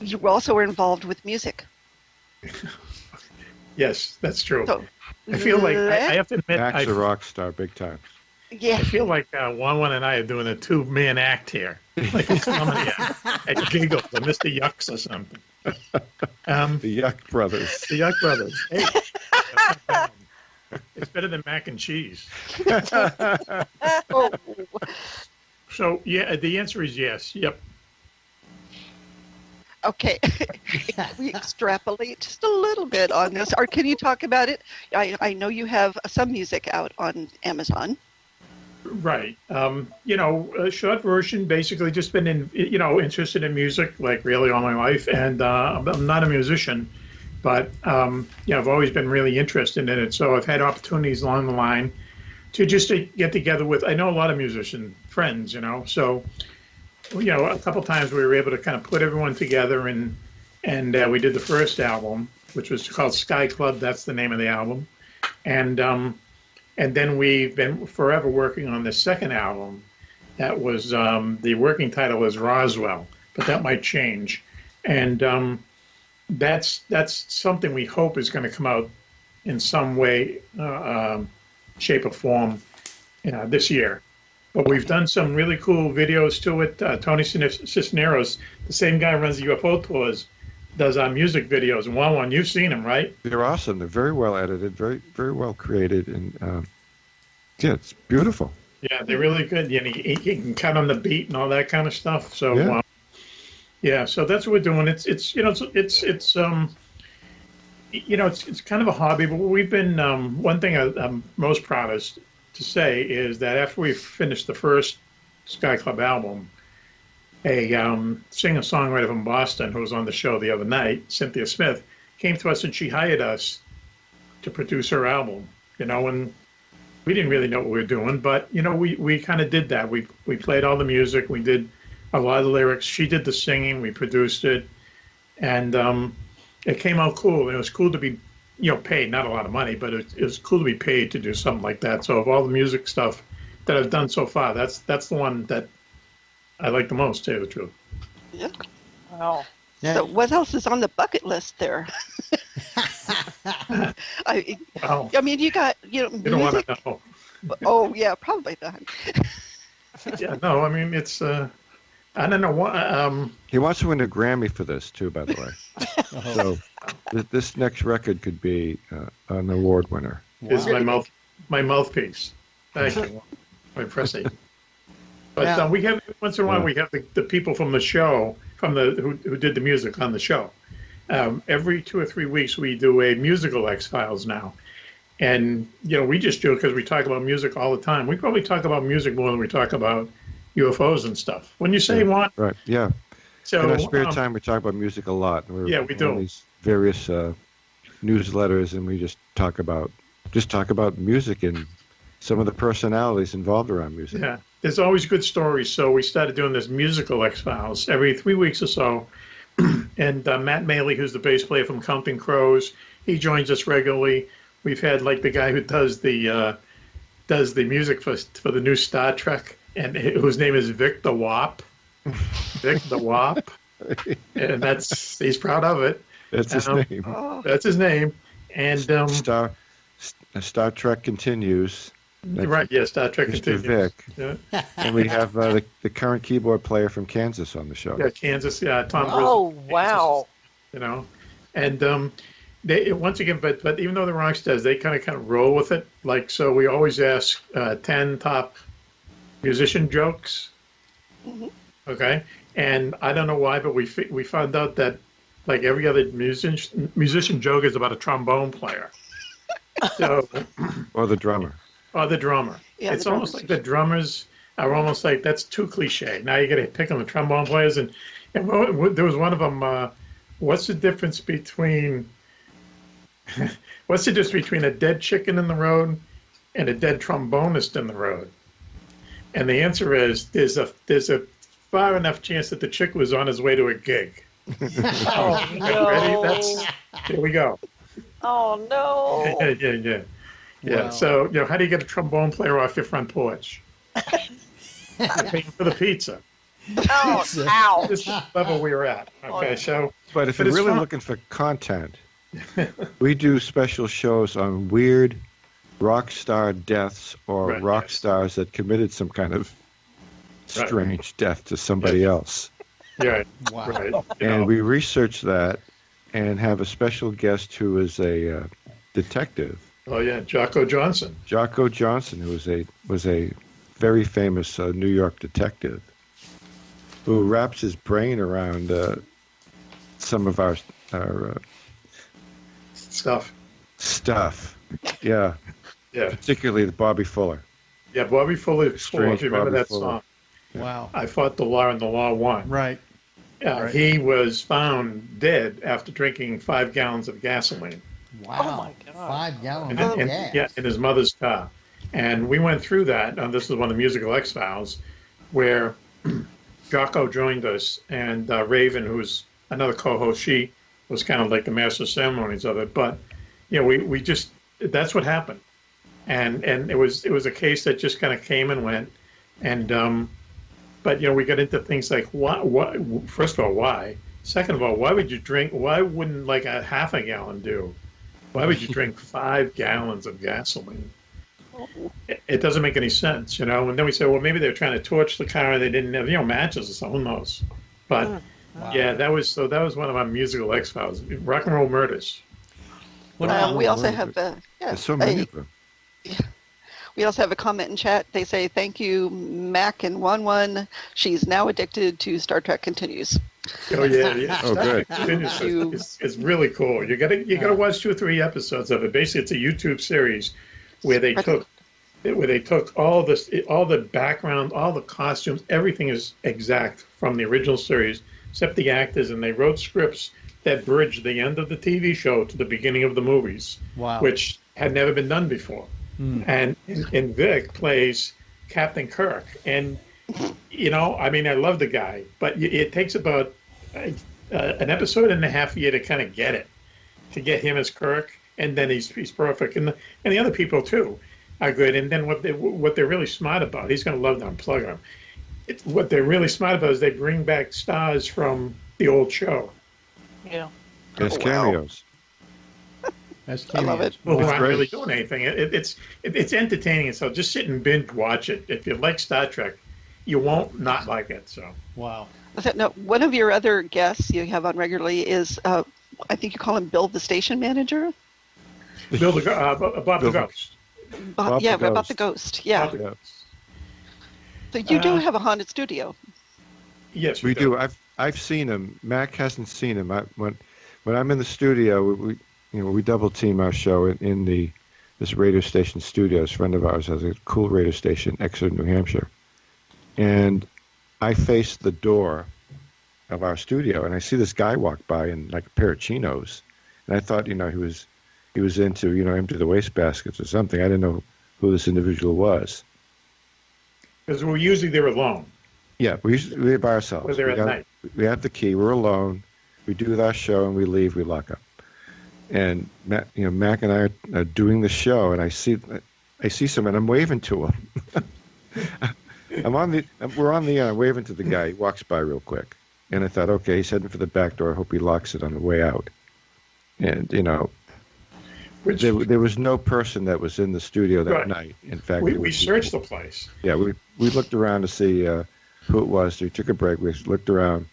you also were involved with music. Yes, that's true. So, I feel like I have to admit, Mack's a rock star, big time. Yeah. I feel like Juan Juan and I are doing a two-man act here, like a comedy act at Giggles or Mr. Yucks or something. The Yuck Brothers. The Yuck Brothers. Hey, it's better than mac and cheese. Oh. So, yeah, the answer is yes. Yep. Okay. Can we extrapolate just a little bit on this? Or can you talk about it? I know you have some music out on Amazon. Right. A short version, basically just been interested in music like really all my life. And I'm not a musician, but, I've always been really interested in it. So I've had opportunities along the line to get together with, I know a lot of musician friends, so, a couple times we were able to kind of put everyone together and we did the first album, which was called Sky Club. That's the name of the album. And then we've been forever working on the second album. That was, the working title is Roswell, but that might change. And that's something we hope is going to come out in some way, shape or form this year. But we've done some really cool videos to it. Tony Cisneros, the same guy who runs the UFO tours, does our music videos. And Juan Juan, you've seen them, right? They're awesome. They're very well edited, very very well created, and it's beautiful. Yeah, they're really good. He can cut on the beat and all that kind of stuff. So so that's what we're doing. It's kind of a hobby, but we've been one thing I'm most proudest to say is that after we finished the first Sky Club album, a singer-songwriter from Boston who was on the show the other night, Cynthia Smith, came to us and she hired us to produce her album. And we didn't really know what we were doing, but we kind of did that. We played all the music, we did a lot of the lyrics. She did the singing, we produced it, and it came out cool. It was cool to be paid, not a lot of money, but it was cool to be paid to do something like that. So of all the music stuff that I've done so far, that's the one that I like the most, to tell you the truth. Yeah. Wow. Yeah. So what else is on the bucket list there? Wow. I mean, you got, You music. don't want to know. Oh, yeah, probably not. Yeah, no, I mean, it's, I don't know what, He wants to win a Grammy for this too, by the way. So this next record could be an award winner. is my mouthpiece. Thank you. My pressing. But we have, once in a while, we have the people from the show, who did the music on the show. Every 2 or 3 weeks, we do a musical X-Files now. And, we just do it because we talk about music all the time. We probably talk about music more than we talk about UFOs and stuff. When you say Juan? Right, yeah. So, in our spare time, we talk about music a lot. We do. On these various newsletters, and we just talk about music and some of the personalities involved around music. Yeah, there's always good stories. So we started doing this musical X-Files every 3 weeks or so. And Matt Maley, who's the bass player from Counting Crows, he joins us regularly. We've had like the guy who does the music for the new Star Trek, and whose name is Vic the Wop. Vic the Wop, and he's proud of it. That's his name. That's his name. And Star Trek continues. Right, yeah, Star Trek Mr. continues. Vic. Yeah. And we have the current keyboard player from Kansas on the show. Yeah, Kansas. Yeah, Tom. Oh, Brisbane, wow. Kansas, and they once again, but even though the Rockstars, they kind of roll with it. Like, so we always ask 10 top musician jokes. Mm-hmm. Okay, and I don't know why, but we found out that like every other musician joke is about a trombone player. So, or the drummer. Or the drummer. Yeah, it's almost like the drummers are almost like, that's too cliche. Now you got to pick on the trombone players. And there was one of them, what's the difference between a dead chicken in the road and a dead trombonist in the road? And the answer is there's a far enough chance that the chick was on his way to a gig. Oh, no. Ready? Here we go. Oh, no. Yeah. Wow. So, how do you get a trombone player off your front porch? paying for the pizza. Oh, ow. This is the level we were at. Okay, so. But if you're really looking for content, we do special shows on weird rock star deaths or rock stars that committed some kind of strange death to somebody else. Yeah. Wow. Right. And we research that and have a special guest who is a detective. Oh yeah, Jocko Johnson. Jocko Johnson, who was a very famous New York detective, who wraps his brain around some of our Stuff. Yeah. Yeah. Particularly the Bobby Fuller. Yeah, Bobby Fuller. If you remember that song. Wow. I fought the law and the law won. Right. Right. He was found dead after drinking 5 gallons of gasoline. Wow. Oh my God. 5 gallons of gas. Yeah, in his mother's car. And we went through that. And this is one of the Musical X-Files, where Jocko joined us, and Raven, who's another co-host, she was kind of like the master of ceremonies of it. But we just, that's what happened, and it was a case that just kind of came and went, and but we got into things like what first of all, why? Second of all, why would you drink? Why wouldn't like a half a gallon do? Why would you drink 5 gallons of gasoline? It doesn't make any sense, And then we said, well, maybe they were trying to torch the car and they didn't have, matches or something. Who knows? But yeah, that was one of our Musical X-Files, rock and roll murders. We also have There's so many of them. We also have a comment in chat. They say, "Thank you, Mack and Juan Juan. She's now addicted to Star Trek Continues." Oh yeah. Oh, good. It's really cool. You gotta watch 2 or 3 episodes of it. Basically, it's a YouTube series where they took all the background, all the costumes, everything is exact from the original series, except the actors, and they wrote scripts that bridged the end of the TV show to the beginning of the movies, which had never been done before. And Vic plays Captain Kirk, and I love the guy, but it takes about an episode and a half a year to kind of get him as Kirk, and then he's perfect, and the other people too are good. And then what they're really smart about, he's going to love to unplug them. What they're really smart about is they bring back stars from the old show. Yeah. As cameos. That's I love it. Well, we're not really doing anything. It's entertaining, so just sit and binge watch it. If you like Star Trek, you won't not like it. So. Wow. No, one of your other guests you have on regularly is, I think you call him Bill the Station Manager? Bob the Ghost. About the Ghost. Yeah. The Ghost. So you do have a haunted studio. Yes, we do. I've seen him. Mac hasn't seen him. When I'm in the studio, we double team our show in this radio station studio. A friend of ours has a cool radio station, Exeter, New Hampshire, and I face the door of our studio, and I see this guy walk by in like a pair of chinos, and I thought, he was into, empty the wastebaskets or something. I didn't know who this individual was. Because we're usually there alone. Yeah, we're by ourselves. We're there at night. We have the key. We're alone. We do our show, and we leave. We lock up. And Mac and I are doing the show, and I see someone. I'm waving to him. We're on the air. I'm waving to the guy. He walks by real quick, and I thought, okay, he's heading for the back door. I hope he locks it on the way out. And there was no person that was in the studio that night. In fact, we searched the place. Yeah, we looked around to see who it was. We took a break. We looked around.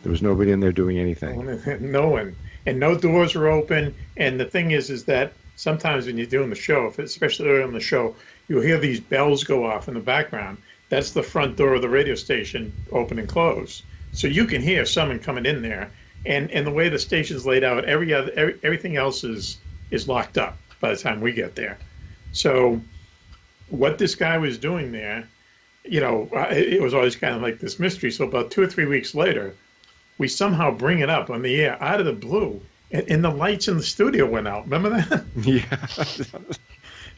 There was nobody in there doing anything. No one. And no doors were open. And the thing is that sometimes when you're doing the show, especially early on the show, you'll hear these bells go off in the background. That's the front door of the radio station open and close. So you can hear someone coming in there. And the way the station's laid out, everything else is locked up by the time we get there. So what this guy was doing there, it was always kind of like this mystery. So about 2 or 3 weeks later, we somehow bring it up on the air out of the blue, and the lights in the studio went out. Remember that? Yeah.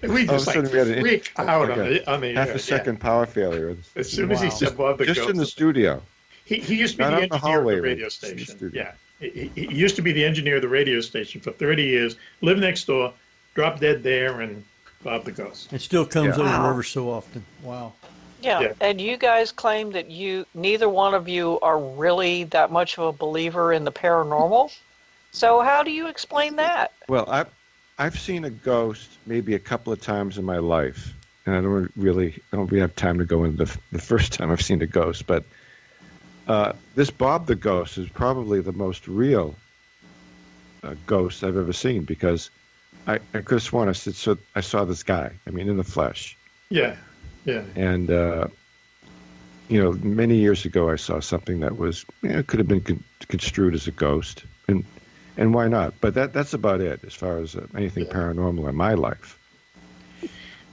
We just freak out on the air. Half a second power failure. As soon as he said Bob the Ghost. Just in the studio. He used to be the engineer of the radio station. Yeah. He used to be the engineer of the radio station for 30 years, lived next door, dropped dead there, and Bob the Ghost. It still comes over ever so often. Wow. Yeah, and you guys claim that neither one of you are really that much of a believer in the paranormal. So how do you explain that? Well, I've seen a ghost maybe a couple of times in my life, and I don't really have time to go into the first time I've seen a ghost. But this Bob the Ghost is probably the most real ghost I've ever seen, because I could have sworn I saw this guy. I mean, in the flesh. Yeah. Yeah. And, many years ago I saw something that was, it could have been construed as a ghost. And why not? But that's about it as far as anything paranormal in my life.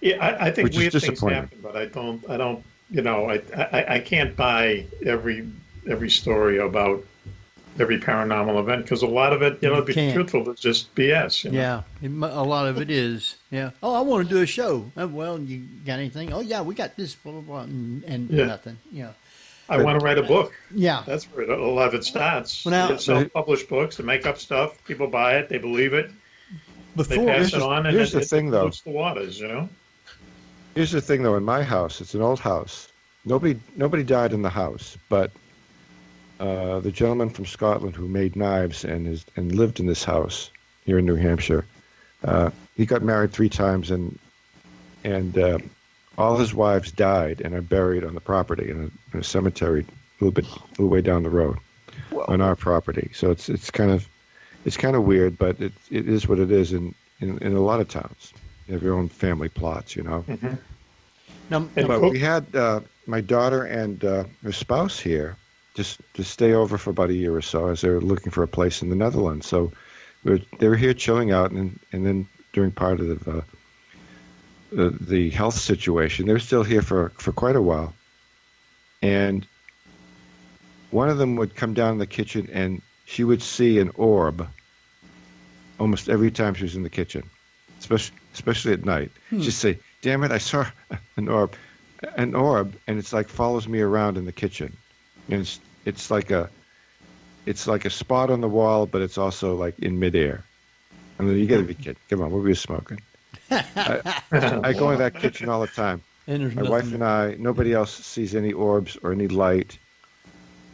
Yeah, I think weird things happen, but I don't, I can't buy every story about every paranormal event, because a lot of it, to be truthful, is just BS. Yeah, a lot of it is. Yeah. Oh, I want to do a show. Well, you got anything? Oh, yeah, we got this, blah, blah, blah, and nothing. Yeah. I want to write a book. Yeah. That's where a lot of it starts. Well, now, self-published books, and make up stuff. People buy it. They believe it. They pass it on, and here's the thing, though. Floats the waters, Here's the thing, though. In my house, it's an old house. Nobody died in the house, but the gentleman from Scotland who made knives and lived in this house here in New Hampshire, he got married 3 times, and all his wives died and are buried on the property in a cemetery a little way down the road. Whoa. On our property. So it's kind of weird, but it is what it is in a lot of towns. You have your own family plots, Mm-hmm. But we had my daughter and her spouse here just to stay over for about a year or so, as they were looking for a place in the Netherlands. So they were here chilling out, and then during part of the health situation, they were still here for quite a while. And one of them would come down in the kitchen, and she would see an orb almost every time she was in the kitchen, especially at night. She'd say, "Damn it, I saw an orb," and it's like follows me around in the kitchen. And it's like a spot on the wall, but it's also like in midair. I mean, you got to be kidding. Come on, what were you smoking? I go in that kitchen all the time. My wife and I, nobody else sees any orbs or any light.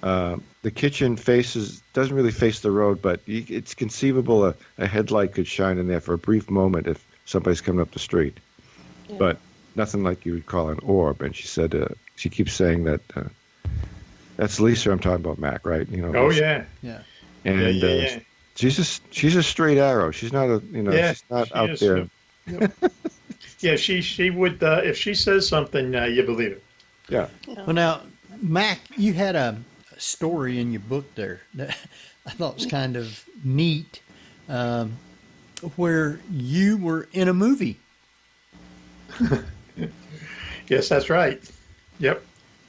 The kitchen doesn't really face the road, but it's conceivable a headlight could shine in there for a brief moment if somebody's coming up the street. Yeah. But nothing like you would call an orb. And she said, she keeps saying that, that's Lisa I'm talking about, Mac, right? Oh, yeah. Yeah. And she's a straight arrow. She's not she's not out there. Yep. Yeah, she would, if she says something, you believe it. Yeah. Well, now, Mac, you had a story in your book there that I thought was kind of neat, where you were in a movie. Yes, that's right. Yep.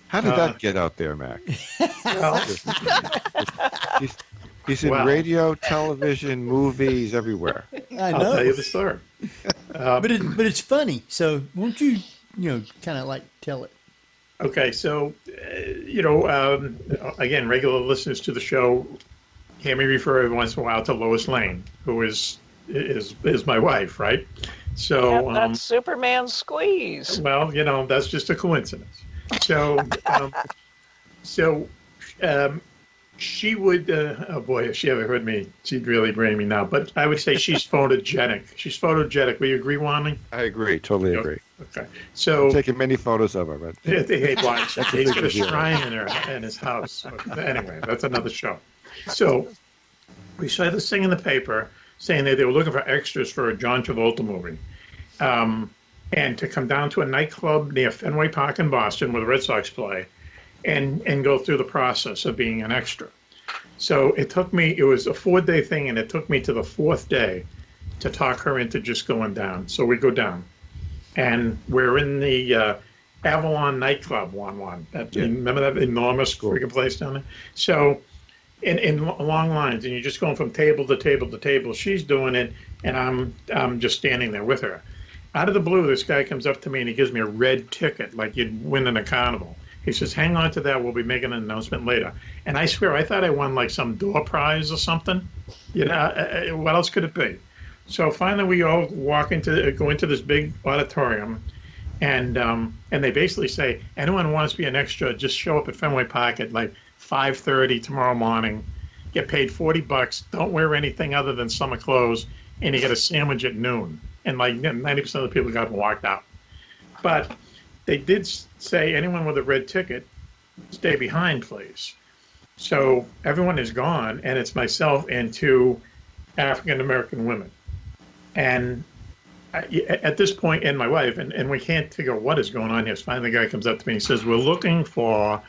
How did that get out there, Mac? Well, he's in radio, television, movies, everywhere. I know. I'll tell you the story. But it's funny. So won't you kind of like tell it? Okay, so again, regular listeners to the show hear me refer every once in a while to Lois Lane, who is my wife, right? So that's Superman's squeeze. Well, that's just a coincidence. So, she would. Oh boy, if she ever heard me, she'd really brain me now. But I would say she's photogenic. She's photogenic. Will you agree, Wanley? I agree. Totally agree. Okay. So I've taken many photos of her. But he's got a shrine in his house. Anyway, that's another show. So we saw this thing in the paper saying that they were looking for extras for a John Travolta movie. And to come down to a nightclub near Fenway Park in Boston where the Red Sox play and go through the process of being an extra. So it was a 4-day thing, and it took me to the 4th day to talk her into just going down. So we go down, and we're in the Avalon nightclub, Juan Juan. Remember that enormous freaking place down there? So in long lines, and you're just going from table to table to table. She's doing it, and I'm just standing there with her. Out of the blue, this guy comes up to me and he gives me a red ticket, like you'd win in a carnival. He says, "Hang on to that. We'll be making an announcement later." And I swear, I thought I won like some door prize or something. What else could it be? So finally, we all go into this big auditorium, and they basically say, anyone who wants to be an extra, just show up at Fenway Park at like 5:30 tomorrow morning, get paid $40, don't wear anything other than summer clothes, and you get a sandwich at noon. And like 90% of the people got walked out. But they did say, anyone with a red ticket, stay behind, please. So everyone is gone, and it's myself and 2 African-American women. And at this point, and my wife, and we can't figure out what is going on here. So finally the guy comes up to me and says, we're looking for,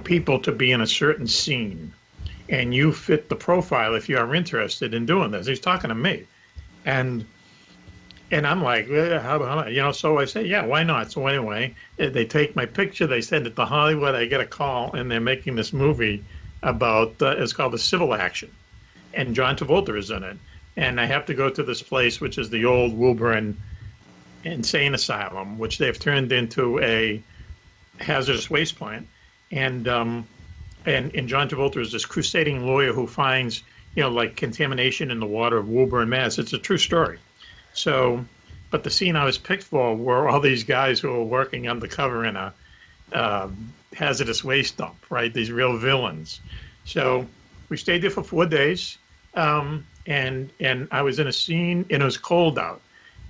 people to be in a certain scene. And you fit the profile if you are interested in doing this. He's talking to me. And I'm like, well, how about, so I say, yeah, why not? So anyway, they take my picture, they send it to Hollywood, I get a call, and they're making this movie about, it's called The Civil Action. And John Travolta is in it. And I have to go to this place, which is the old Woburn Insane Asylum, which they've turned into a hazardous waste plant. And John Travolta is this crusading lawyer who finds, like contamination in the water of Woburn, Mass. It's a true story. So, but the scene I was picked for were all these guys who were working undercover in a hazardous waste dump, right? These real villains. So we stayed there for 4 days, and I was in a scene, and it was cold out,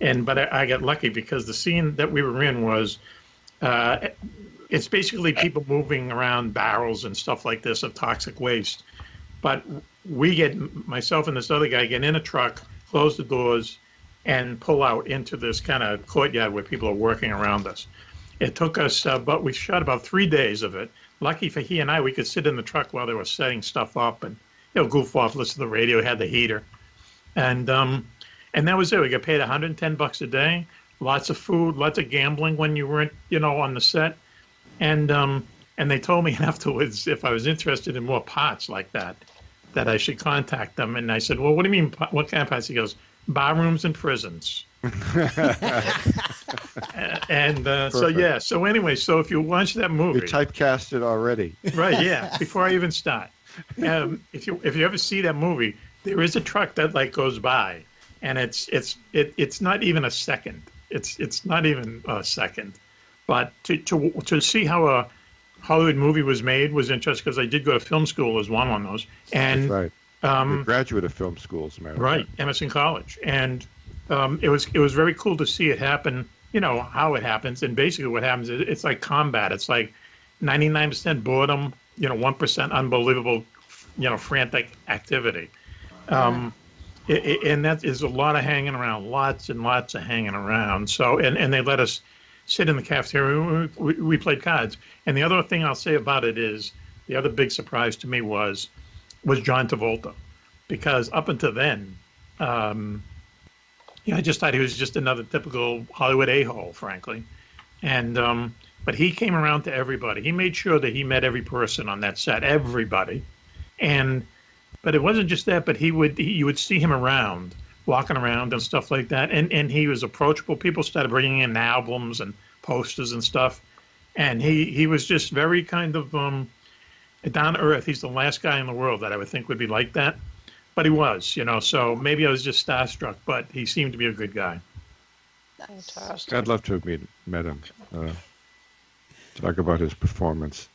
but I got lucky because the scene that we were in was, it's basically people moving around barrels and stuff like this of toxic waste, but myself and this other guy get in a truck, close the doors, and pull out into this kind of courtyard where people are working around us. It took us, but we shot about 3 days of it. Lucky for he and I, we could sit in the truck while they were setting stuff up and goof off, listen to the radio, had the heater, and that was it. We got paid $110 a day, lots of food, lots of gambling when you weren't, on the set, and they told me afterwards if I was interested in more parts like that I should contact them. And I said, well, what do you mean? What kind of parts? He goes, bar rooms and prisons. So anyway, so if you watch that movie, you're typecasted already. Right? Yeah. Before I even start, if you ever see that movie, there is a truck that like goes by, and it's not even a second. It's not even a second. But to see how a Hollywood movie was made was interesting because I did go to film school as one on those. And that's right. You're a graduate of film school, as a matter of fact. Right, Emerson College, and it was very cool to see it happen. How it happens, and basically what happens is it's like combat. It's like 99% boredom, 1% unbelievable, frantic activity, and that is a lot of hanging around, lots and lots of hanging around. So and they let us sit in the cafeteria. We played cards, and the other thing I'll say about it is the other big surprise to me was John Travolta, because up until then, I just thought he was just another typical Hollywood a-hole, frankly. And but he came around to everybody. He made sure that he met every person on that set, everybody. But it wasn't just that, but you would see him around, walking around and stuff like that. And he was approachable. People started bringing in albums and posters and stuff. And he was just very kind of down to earth. He's the last guy in the world that I would think would be like that. But he was, so maybe I was just starstruck, but he seemed to be a good guy. Fantastic. I'd love to have met him. Talk about his performance.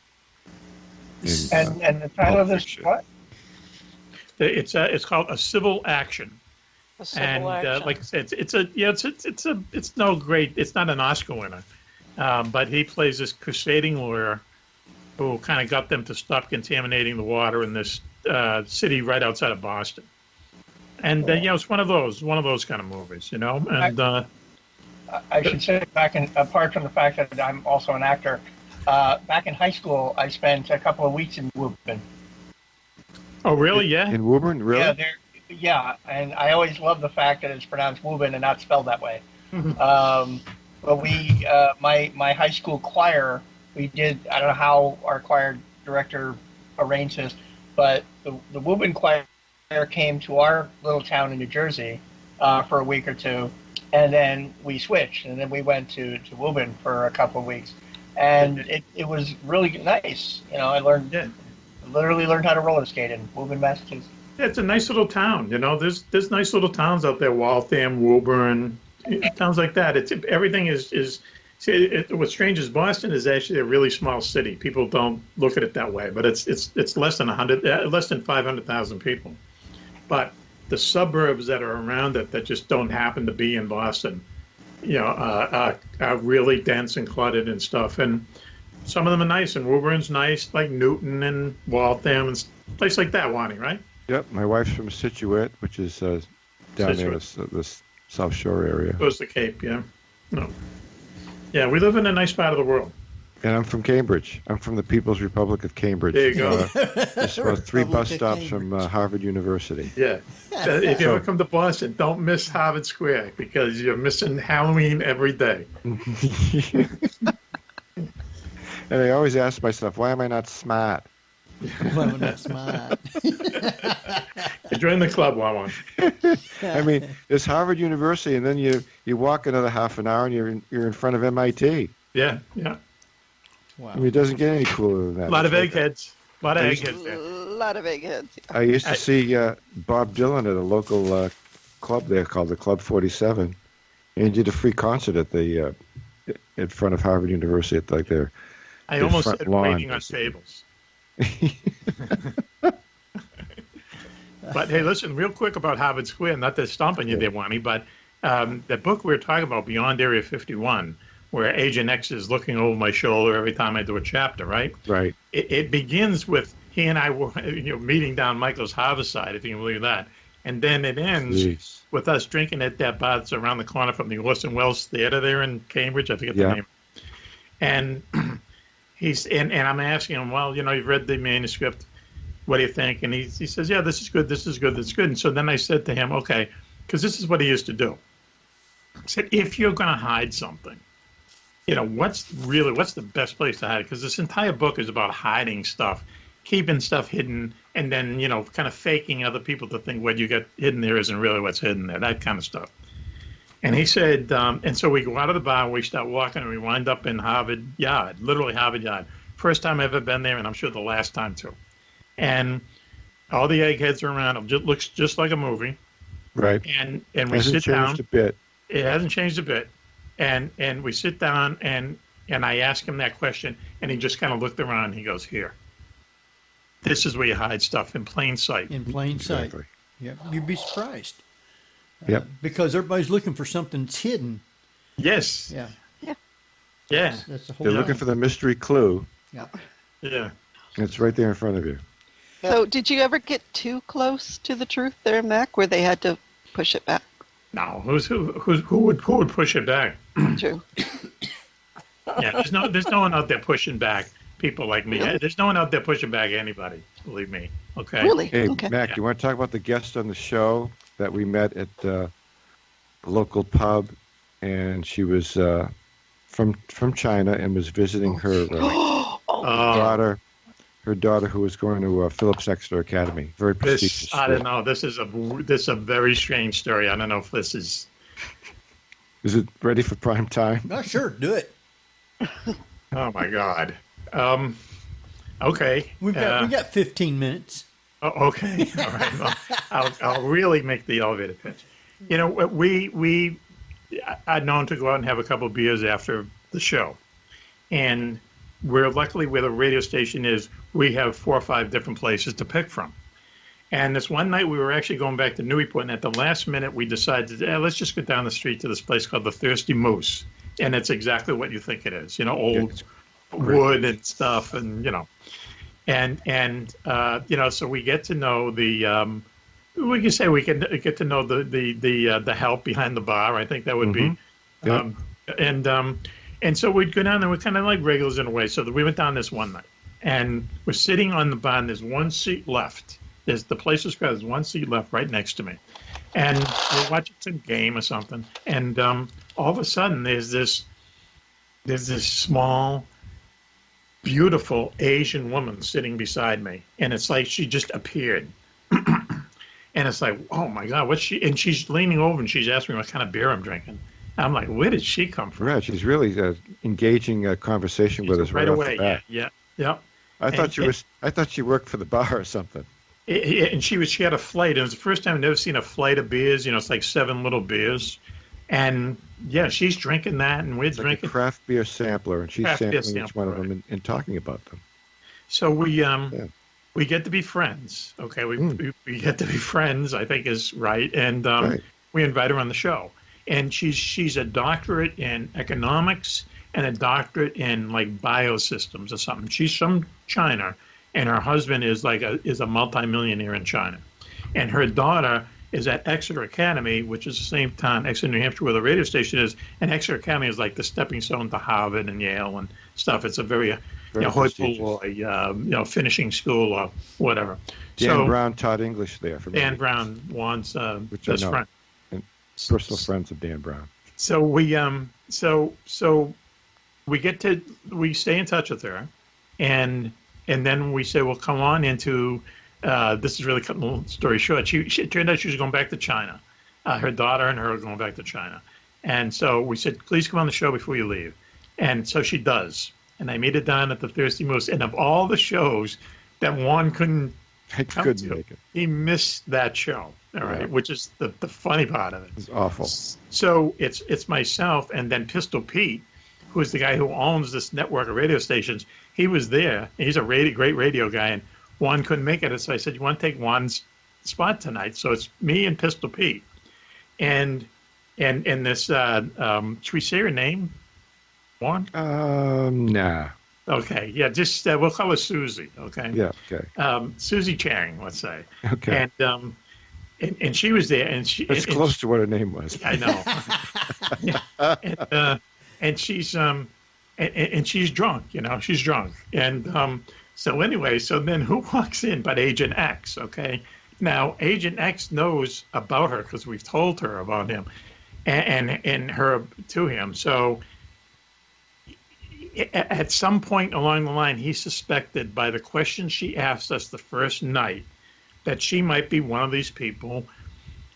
And the title of this, what? It's called A Civil Action. A Civil Action. Like I said, it's no great. It's not an Oscar winner, but he plays this crusading lawyer who kind of got them to stop contaminating the water in this city right outside of Boston. And it's one of those kind of movies, And I should say, apart from the fact that I'm also an actor, back in high school, I spent a couple of weeks in Woburn. Oh, really? Yeah. In Woburn, really? Yeah, and I always love the fact that it's pronounced Woburn and not spelled that way. But we, my high school choir, we did. I don't know how our choir director arranged this, but the Woburn choir came to our little town in New Jersey for a week or two, and then we switched, and then we went to Woburn for a couple of weeks, and it was really nice. I literally learned how to roller skate in Woburn, Massachusetts. Yeah, it's a nice little town. There's nice little towns out there, Waltham, Woburn, towns like that. Everything is See, what's strange is Boston is actually a really small city. People don't look at it that way, but it's less than 500,000 people. But the suburbs that are around it that just don't happen to be in Boston, are really dense and cluttered and stuff. And some of them are nice, and Woburn's nice, like Newton and Waltham and place like that, Wani, right? Yep, my wife's from Scituate, which is down near the South Shore area. Goes to Cape, yeah. No. Yeah, we live in a nice part of the world. And I'm from Cambridge. I'm from the People's Republic of Cambridge. There you go. It's about 3 bus stops from Harvard University. Yeah. If you ever come to Boston, don't miss Harvard Square because you're missing Halloween every day. And I always ask myself, why am I not smart? Why am I not smart? Join the club, Wawan. I mean, it's Harvard University, and then you walk another half an hour, and you're in front of MIT. Yeah, yeah. Wow. I mean, it doesn't get any cooler than that. A lot of eggheads. A lot of eggheads there. A lot of eggheads. I used to see Bob Dylan at a local club there called the Club 47, and he did a free concert at the in front of Harvard University at like their I almost said lawn. waiting on tables. But hey, listen, real quick about Harvard Square, not to stomping you there, Wani, but the book we were talking about, Beyond Area 51, where Agent X is looking over my shoulder every time I do a chapter, right? Right. It begins with he and I were meeting down Michael's Harborside, if you can believe that. And then it ends with us drinking at that bar that's around the corner from the Orson Welles Theater there in Cambridge. I forget the name. And and I'm asking him, well, you've read the manuscript. What do you think? And he says, yeah, this is good, this is good, this is good. And so then I said to him, okay, because this is what he used to do. I said, if you're going to hide something, what's the best place to hide it? Because this entire book is about hiding stuff, keeping stuff hidden, and then, kind of faking other people to think what you got hidden there isn't really what's hidden there, that kind of stuff. And he said, and so we go out of the bar, and we start walking, and we wind up in Harvard Yard, literally Harvard Yard. First time I've ever been there, and I'm sure the last time too. And all the eggheads are around. It looks just like a movie. Right. And we sit down. Hasn't changed a bit. It hasn't changed a bit. And we sit down, and I ask him that question, and he just kind of looked around, and he goes, here. This is where you hide stuff, in plain sight. In plain sight. Exactly. Yep. You'd be surprised. Yep. Because everybody's looking for something that's hidden. Yes. Yeah. Yeah. That's the whole They're looking for the mystery clue. Yeah. Yeah. It's right there in front of you. So did you ever get too close to the truth there, Mac, where they had to push it back? No. Who would push it back? True. Yeah. There's no one out there pushing back people like me. There's no one out there pushing back anybody. Believe me. Okay. Really? Hey, Okay. Mac, you want to talk about the guest on the show that we met at the local pub, and she was from China and was visiting her daughter. Her daughter, who was going to Phillips Exeter Academy, very prestigious. I don't know. This is a very strange story. I don't know if this is. Is it ready for prime time? No, sure, do it. Oh my God. Okay. We got 15 minutes. Oh, okay. All right. Well, I'll really make the elevator pitch. We are known to go out and have a couple of beers after the show, and luckily where the radio station is, we have 4 or 5 different places to pick from. And this one night we were actually going back to Newport, and at the last minute we decided, let's just go down the street to this place called the Thirsty Moose. And it's exactly what you think it is, old wood and stuff, and so we get to know the we can say we can get to know the help behind the bar. I think that would be, and so we'd go down there. We're kind of like regulars in a way. So we went down this one night, and we're sitting on the bar, and there's one seat left. The place is crowded. There's one seat left right next to me, and we're watching some game or something. And all of a sudden, there's this small, beautiful Asian woman sitting beside me, and it's like she just appeared. And it's like, oh my God, what's she? And she's leaning over and she's asking me what kind of beer I'm drinking. I'm like, where did she come from? Right, she's really engaging a conversation with us right away. Off the bat. Yeah. I thought she worked for the bar or something. And she had a flight. It was the first time I'd ever seen a flight of beers. It's like 7 little beers. And yeah, she's drinking that, and we're drinking. Like a craft beer sampler, and she's sampling each one of them and talking about them. So we get to be friends. Okay, we get to be friends, I think is right, and we invite her on the show. And she's a doctorate in economics and a doctorate in like biosystems or something. She's from China, and her husband is a multimillionaire in China, and her daughter is at Exeter Academy, which is the same town, Exeter, New Hampshire, where the radio station is. And Exeter Academy is like the stepping stone to Harvard and Yale and stuff. It's a very finishing school or whatever. Dan Brown taught English there. Dan Brown, Juan's best friend. And personal friends of Dan Brown. So we we stay in touch with her, and then we say, well, come on into. This is really cutting the story short. It turned out she was going back to China. Her daughter and her are going back to China. And so we said, please come on the show before you leave. And so she does. And I meet it down at the Thirsty Moose. And of all the shows that Juan couldn't make it, he missed that show. All right, which is the funny part of it. It's awful. So it's myself and then Pistol Pete, who is the guy who owns this network of radio stations. He was there. He's a great radio guy. And Juan couldn't make it, so I said, you want to take Juan's spot tonight? So it's me and Pistol Pete. And this, should we say her name, Juan? Nah. Okay, yeah, just, we'll call her Susie, okay? Yeah, okay. Susie Chang, let's say. Okay. And she was there, and she... That's close to what her name was. I know. And she's, and she's drunk, she's drunk. And... So anyway, so then who walks in but Agent X, okay? Now, Agent X knows about her because we've told her about him and her to him. So at some point along the line, he suspected by the questions she asked us the first night that she might be one of these people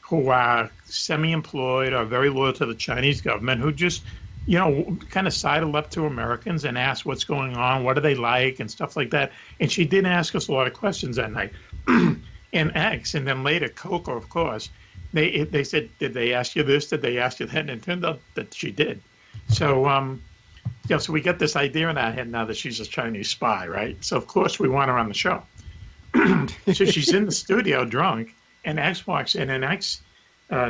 who are semi-employed or very loyal to the Chinese government who just... kind of sidled up to Americans and asked what's going on, what do they like, and stuff like that. And she did ask us a lot of questions that night. And X, and then later Coco, of course, they said, did they ask you this? Did they ask you that? And it turned out that she did. So, so we got this idea in our head now that she's a Chinese spy, right? So, of course, we want her on the show. So she's in the studio drunk, and X walks in, and X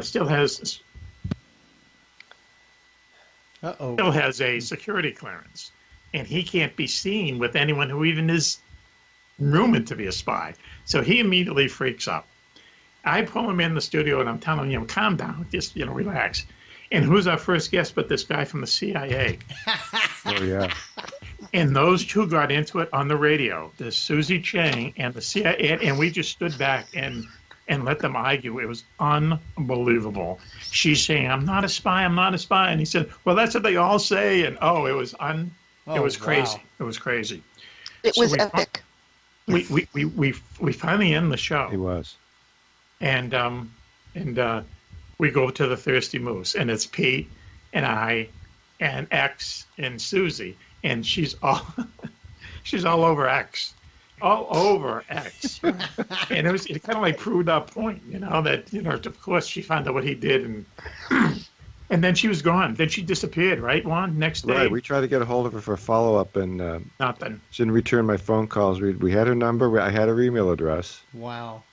still has... still has a security clearance, and he can't be seen with anyone who even is rumored to be a spy. So he immediately freaks up. I pull him in the studio, and I'm telling him, calm down, just, relax. And who's our first guest but this guy from the CIA? Oh, yeah. And those two got into it on the radio, the Susie Chang and the CIA, and we just stood back and let them argue. It was unbelievable. She's saying, I'm not a spy, I'm not a spy. And he said, well, that's what they all say. And it was crazy. Wow. It was crazy. It was epic. We finally end the show. He was. And we go to the Thirsty Moose, and it's Pete and I and X and Susie. And she's all over X. All over X. And it kind of like proved our point, that, of course she found out what he did and then she was gone. Then she disappeared, right, Juan? Next day. Right. We tried to get a hold of her for a follow-up and nothing. She didn't return my phone calls. We had her number. I had her email address. Wow.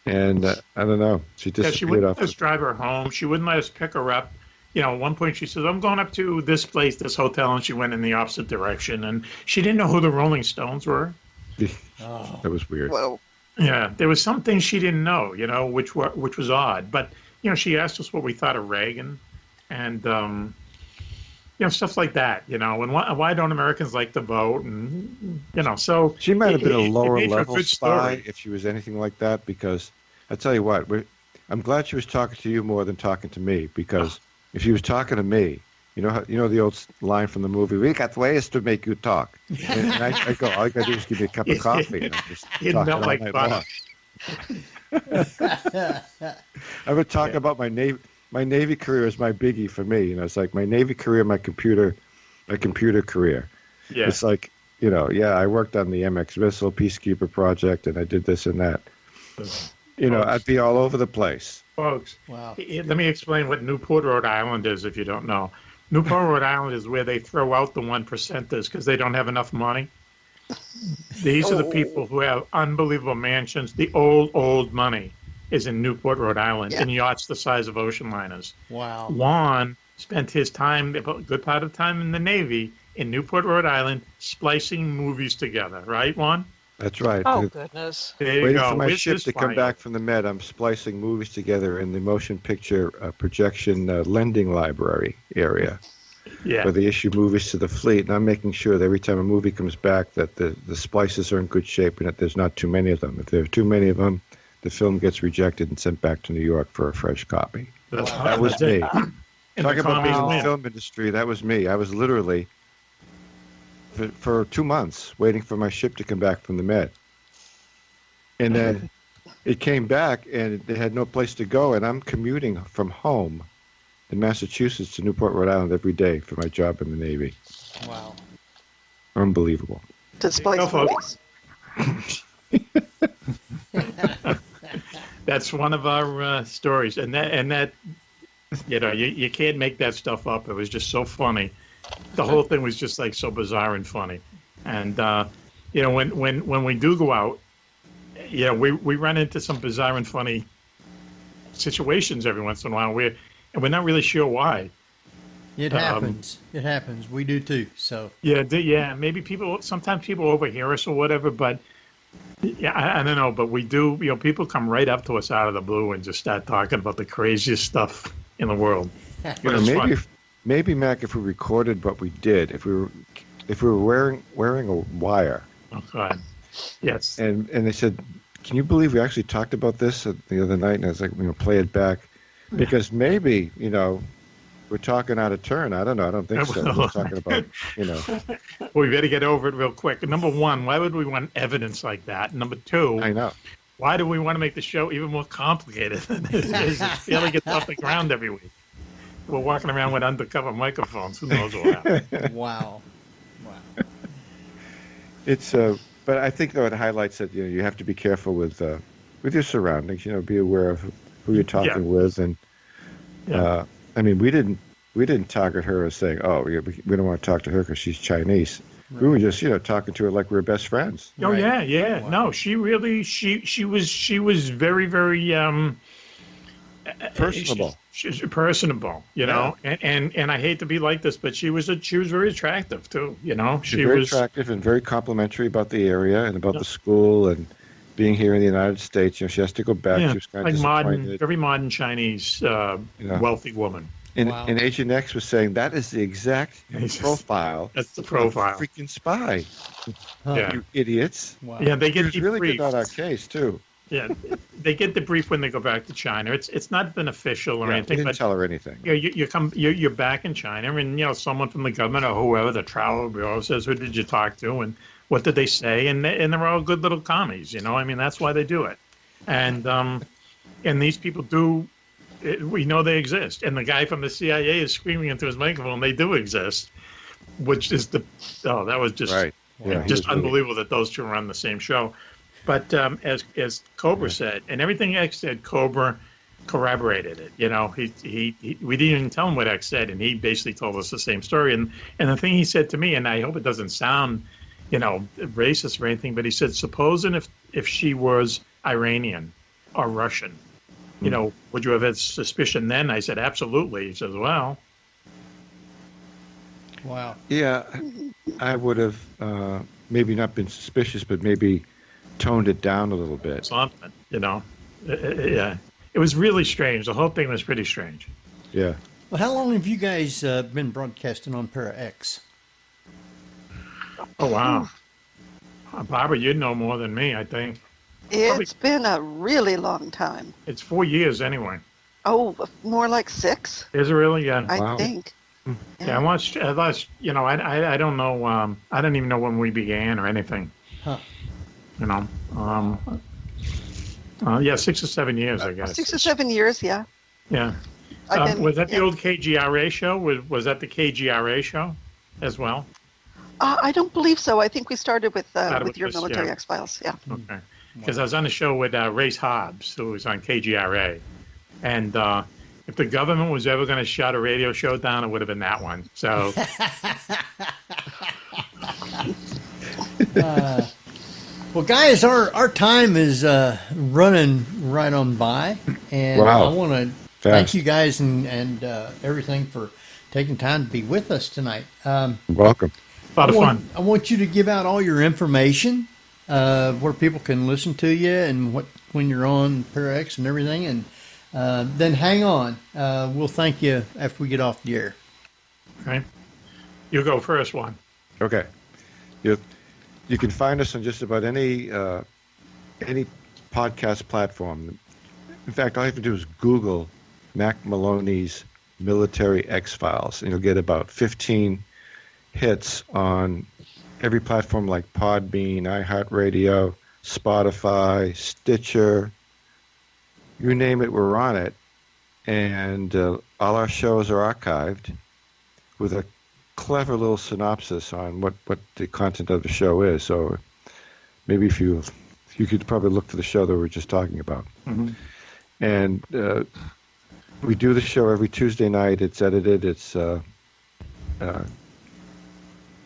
And I don't know. She disappeared. She wouldn't let us drive her home. She wouldn't let us pick her up. At one point she says, I'm going up to this place, this hotel, and she went in the opposite direction. And she didn't know who the Rolling Stones were. That was weird. Whoa. Yeah, there was some things she didn't know, which was odd. But she asked us what we thought of Reagan, and stuff like that. And why don't Americans like to vote? And so she might have been a lower level spy if she was anything like that. Because I tell you what, I'm glad she was talking to you more than talking to me. Because if she was talking to me. You know the old line from the movie, we got ways to make you talk. And I go, all you got to do is give me a cup of coffee. And I'm just talking all night long. I've been talking about my Navy career is my biggie for me. It's like my Navy career, my computer career. Yeah. It's like, I worked on the MX missile peacekeeper project, and I did this and that. I'd be all over the place. Folks, Wow. let me explain what Newport, Rhode Island is if you don't know. Newport, Rhode Island is where they throw out the 1%ers because they don't have enough money. These are the people who have unbelievable mansions. The old money is in Newport, Rhode Island, in yachts the size of ocean liners. Wow. Juan spent his time, a good part of time in the Navy, in Newport, Rhode Island, splicing movies together. Right, Juan? That's right. Oh, goodness. There you Waiting go. for my With ship this to come file. back from the Med, I'm splicing movies together in the motion picture projection lending library area. Yeah. Where they issue movies to the fleet, and I'm making sure that every time a movie comes back that the splices are in good shape and that there's not too many of them. If there are too many of them, the film gets rejected and sent back to New York for a fresh copy. That was me. Talking about being in the film industry, that was me. I was literally, for 2 months, waiting for my ship to come back from the Med. And then it came back, and it had no place to go, and I'm commuting from home in Massachusetts to Newport, Rhode Island every day for my job in the Navy. Wow. Unbelievable. To splice movies. That's one of our stories, and that you can't make that stuff up. It was just so funny. The whole thing was just like so bizarre and funny. And when we do go out, we run into some bizarre and funny situations every once in a while. And we're not really sure why. It happens. It happens. We do too. So yeah. Maybe sometimes people overhear us or whatever, but I don't know. But we do. People come right up to us out of the blue and just start talking about the craziest stuff in the world. Maybe Mac, if we recorded what we did, if we were wearing a wire. Oh God. Yes. And they said, "Can you believe we actually talked about this the other night?" And I was like, play it back. Because maybe, we're talking out of turn. I don't know. I don't think so. We're talking about, Well, we better get over it real quick. Number one, why would we want evidence like that? Number two, I know. Why do we want to make the show even more complicated than it is? It barely gets off the ground every week. We're walking around with undercover microphones. Who knows what happens? Wow. It's but I think though it highlights that you have to be careful with your surroundings. Be aware of who you're talking with, and we didn't target her as saying, "Oh, we don't want to talk to her because she's Chinese." Right. We were just talking to her like we were best friends. Oh right. Yeah. Wow. No, she really she was very personable. She's personable, know, and I hate to be like this, but she was very attractive too, She was attractive and very complimentary about the area and about the school and being here in the United States. She has to go back. Yeah, she was kind of very modern Chinese, wealthy woman. And Agent X was saying that is the exact profile. That's the profile. Of a freaking spy. Yeah. You idiots. Wow. Yeah, they get really good on our case too. Yeah, they get the brief when they go back to China. It's not been official or anything. We didn't tell her anything. You're back in China, and someone from the government or whoever, the travel bureau, says, "Who did you talk to, and what did they say?" And they're all good little commies, That's why they do it. And these people do. We know they exist, and the guy from the CIA is screaming into his microphone. They do exist, which is that was just right. Just unbelievable that those two are on the same show. But as Cobra said, and everything X said, Cobra corroborated it. We didn't even tell him what X said, and he basically told us the same story. And the thing he said to me, and I hope it doesn't sound, racist or anything, but he said, supposing if she was Iranian or Russian, would you have had suspicion then? I said, absolutely. He says, well. Wow. Yeah, I would have maybe not been suspicious, but maybe toned it down a little bit. Something, yeah. It was really strange. The whole thing was pretty strange. Yeah. Well, how long have you guys been broadcasting on Para X? Oh, wow. Barbara, you'd know more than me, I think. It's been a really long time. It's 4 years anyway. Oh, more like 6? Is it really? Yeah. I think. Yeah, I watched, I don't know, I don't even know when we began or anything. Huh. 6 or 7 years, I guess. 6 or 7 years, yeah. Yeah. Was that the old KGRA show? Was that the KGRA show as well? I don't believe so. I think we started with your Military X-Files, yeah. Okay. because I was on a show with Race Hobbs, who was on KGRA, and if the government was ever going to shut a radio show down, it would have been that one. So. Well, guys, our time is running right on by, and wow. I want to thank you guys and everything for taking time to be with us tonight. Welcome. A lot of fun. I want you to give out all your information, where people can listen to you, and when you're on ParaX and everything, and then hang on. We'll thank you after we get off the air. Okay. You go first, Juan. Okay. You can find us on just about any podcast platform. In fact, all you have to do is Google Mack Maloney's Military X-Files, and you'll get about 15 hits on every platform like Podbean, iHeartRadio, Spotify, Stitcher. You name it, we're on it. And all our shows are archived with a clever little synopsis on what the content of the show is. So maybe if you could probably look for the show that we were just talking about. Mm-hmm. And we do the show every Tuesday night. It's edited. It's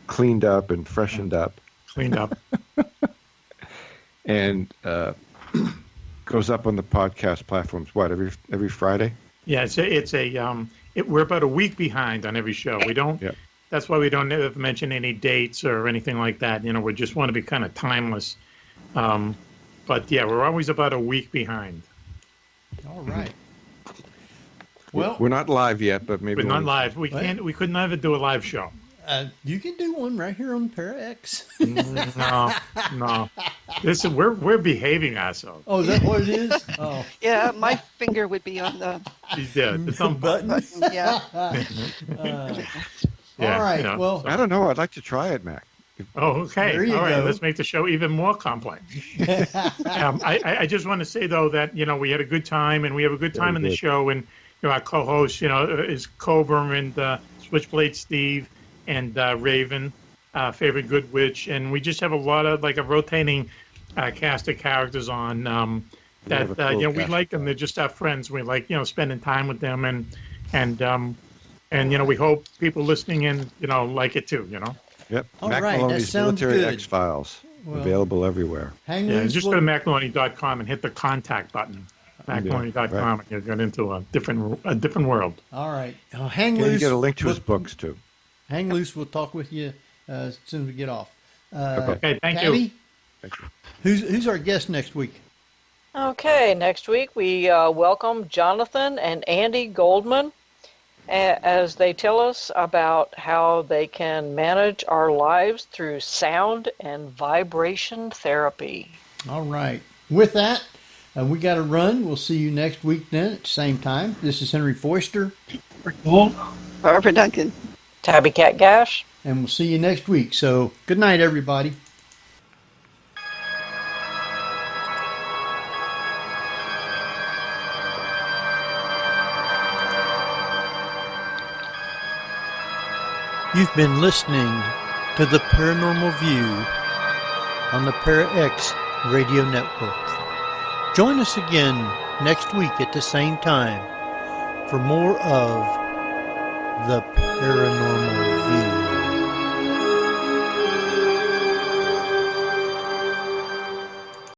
cleaned up and freshened up. Cleaned up. And goes up on the podcast platforms. What, every Friday? Yeah, we're about a week behind on every show. We don't. Yep. That's why we don't mention any dates or anything like that. We just want to be kind of timeless. But yeah, we're always about a week behind. All right. Well, we're not live yet, but maybe we're not live. We can't. We could never do a live show. You can do one right here on ParaX. No. Listen, we're behaving ourselves. Oh, is that what it is? Oh, yeah. My finger would be on the the thumb button. Yeah. Yeah, all right. Well, I don't know. I'd like to try it, Mac. Oh, okay. There you all right. go. Let's make the show even more complex. I just want to say though that we had a good time, and we have a good time in the show, and our co-host is Cobra and Switchblade Steve and Raven, Favorite Good Witch, and we just have a lot of a rotating cast of characters on that we like them. They're just our friends. We like spending time with them, and we hope people listening in like it too. Yep. All Mack right, Maloney's that sounds Military good. X-Files, Well, available everywhere. Just go to MackMaloney.com and hit the contact button. MackMaloney.com, and you'll get into a different world. All right. Hang loose. You get a link to his books too. Hang loose. We'll talk with you as soon as we get off. Okay, thank Tabby, you. Thank you. Who's our guest next week? Okay, next week we welcome Jonathan and Andy Goldman as they tell us about how they can manage our lives through sound and vibration therapy. All right. With that, we got to run. We'll see you next week then at the same time. This is Henry Foister. Barbara Duncan. Tabby Cat Gash. And we'll see you next week. So good night, everybody. You've been listening to the Paranormal View on the ParaX Radio Network. Join us again next week at the same time for more of the Paranormal View.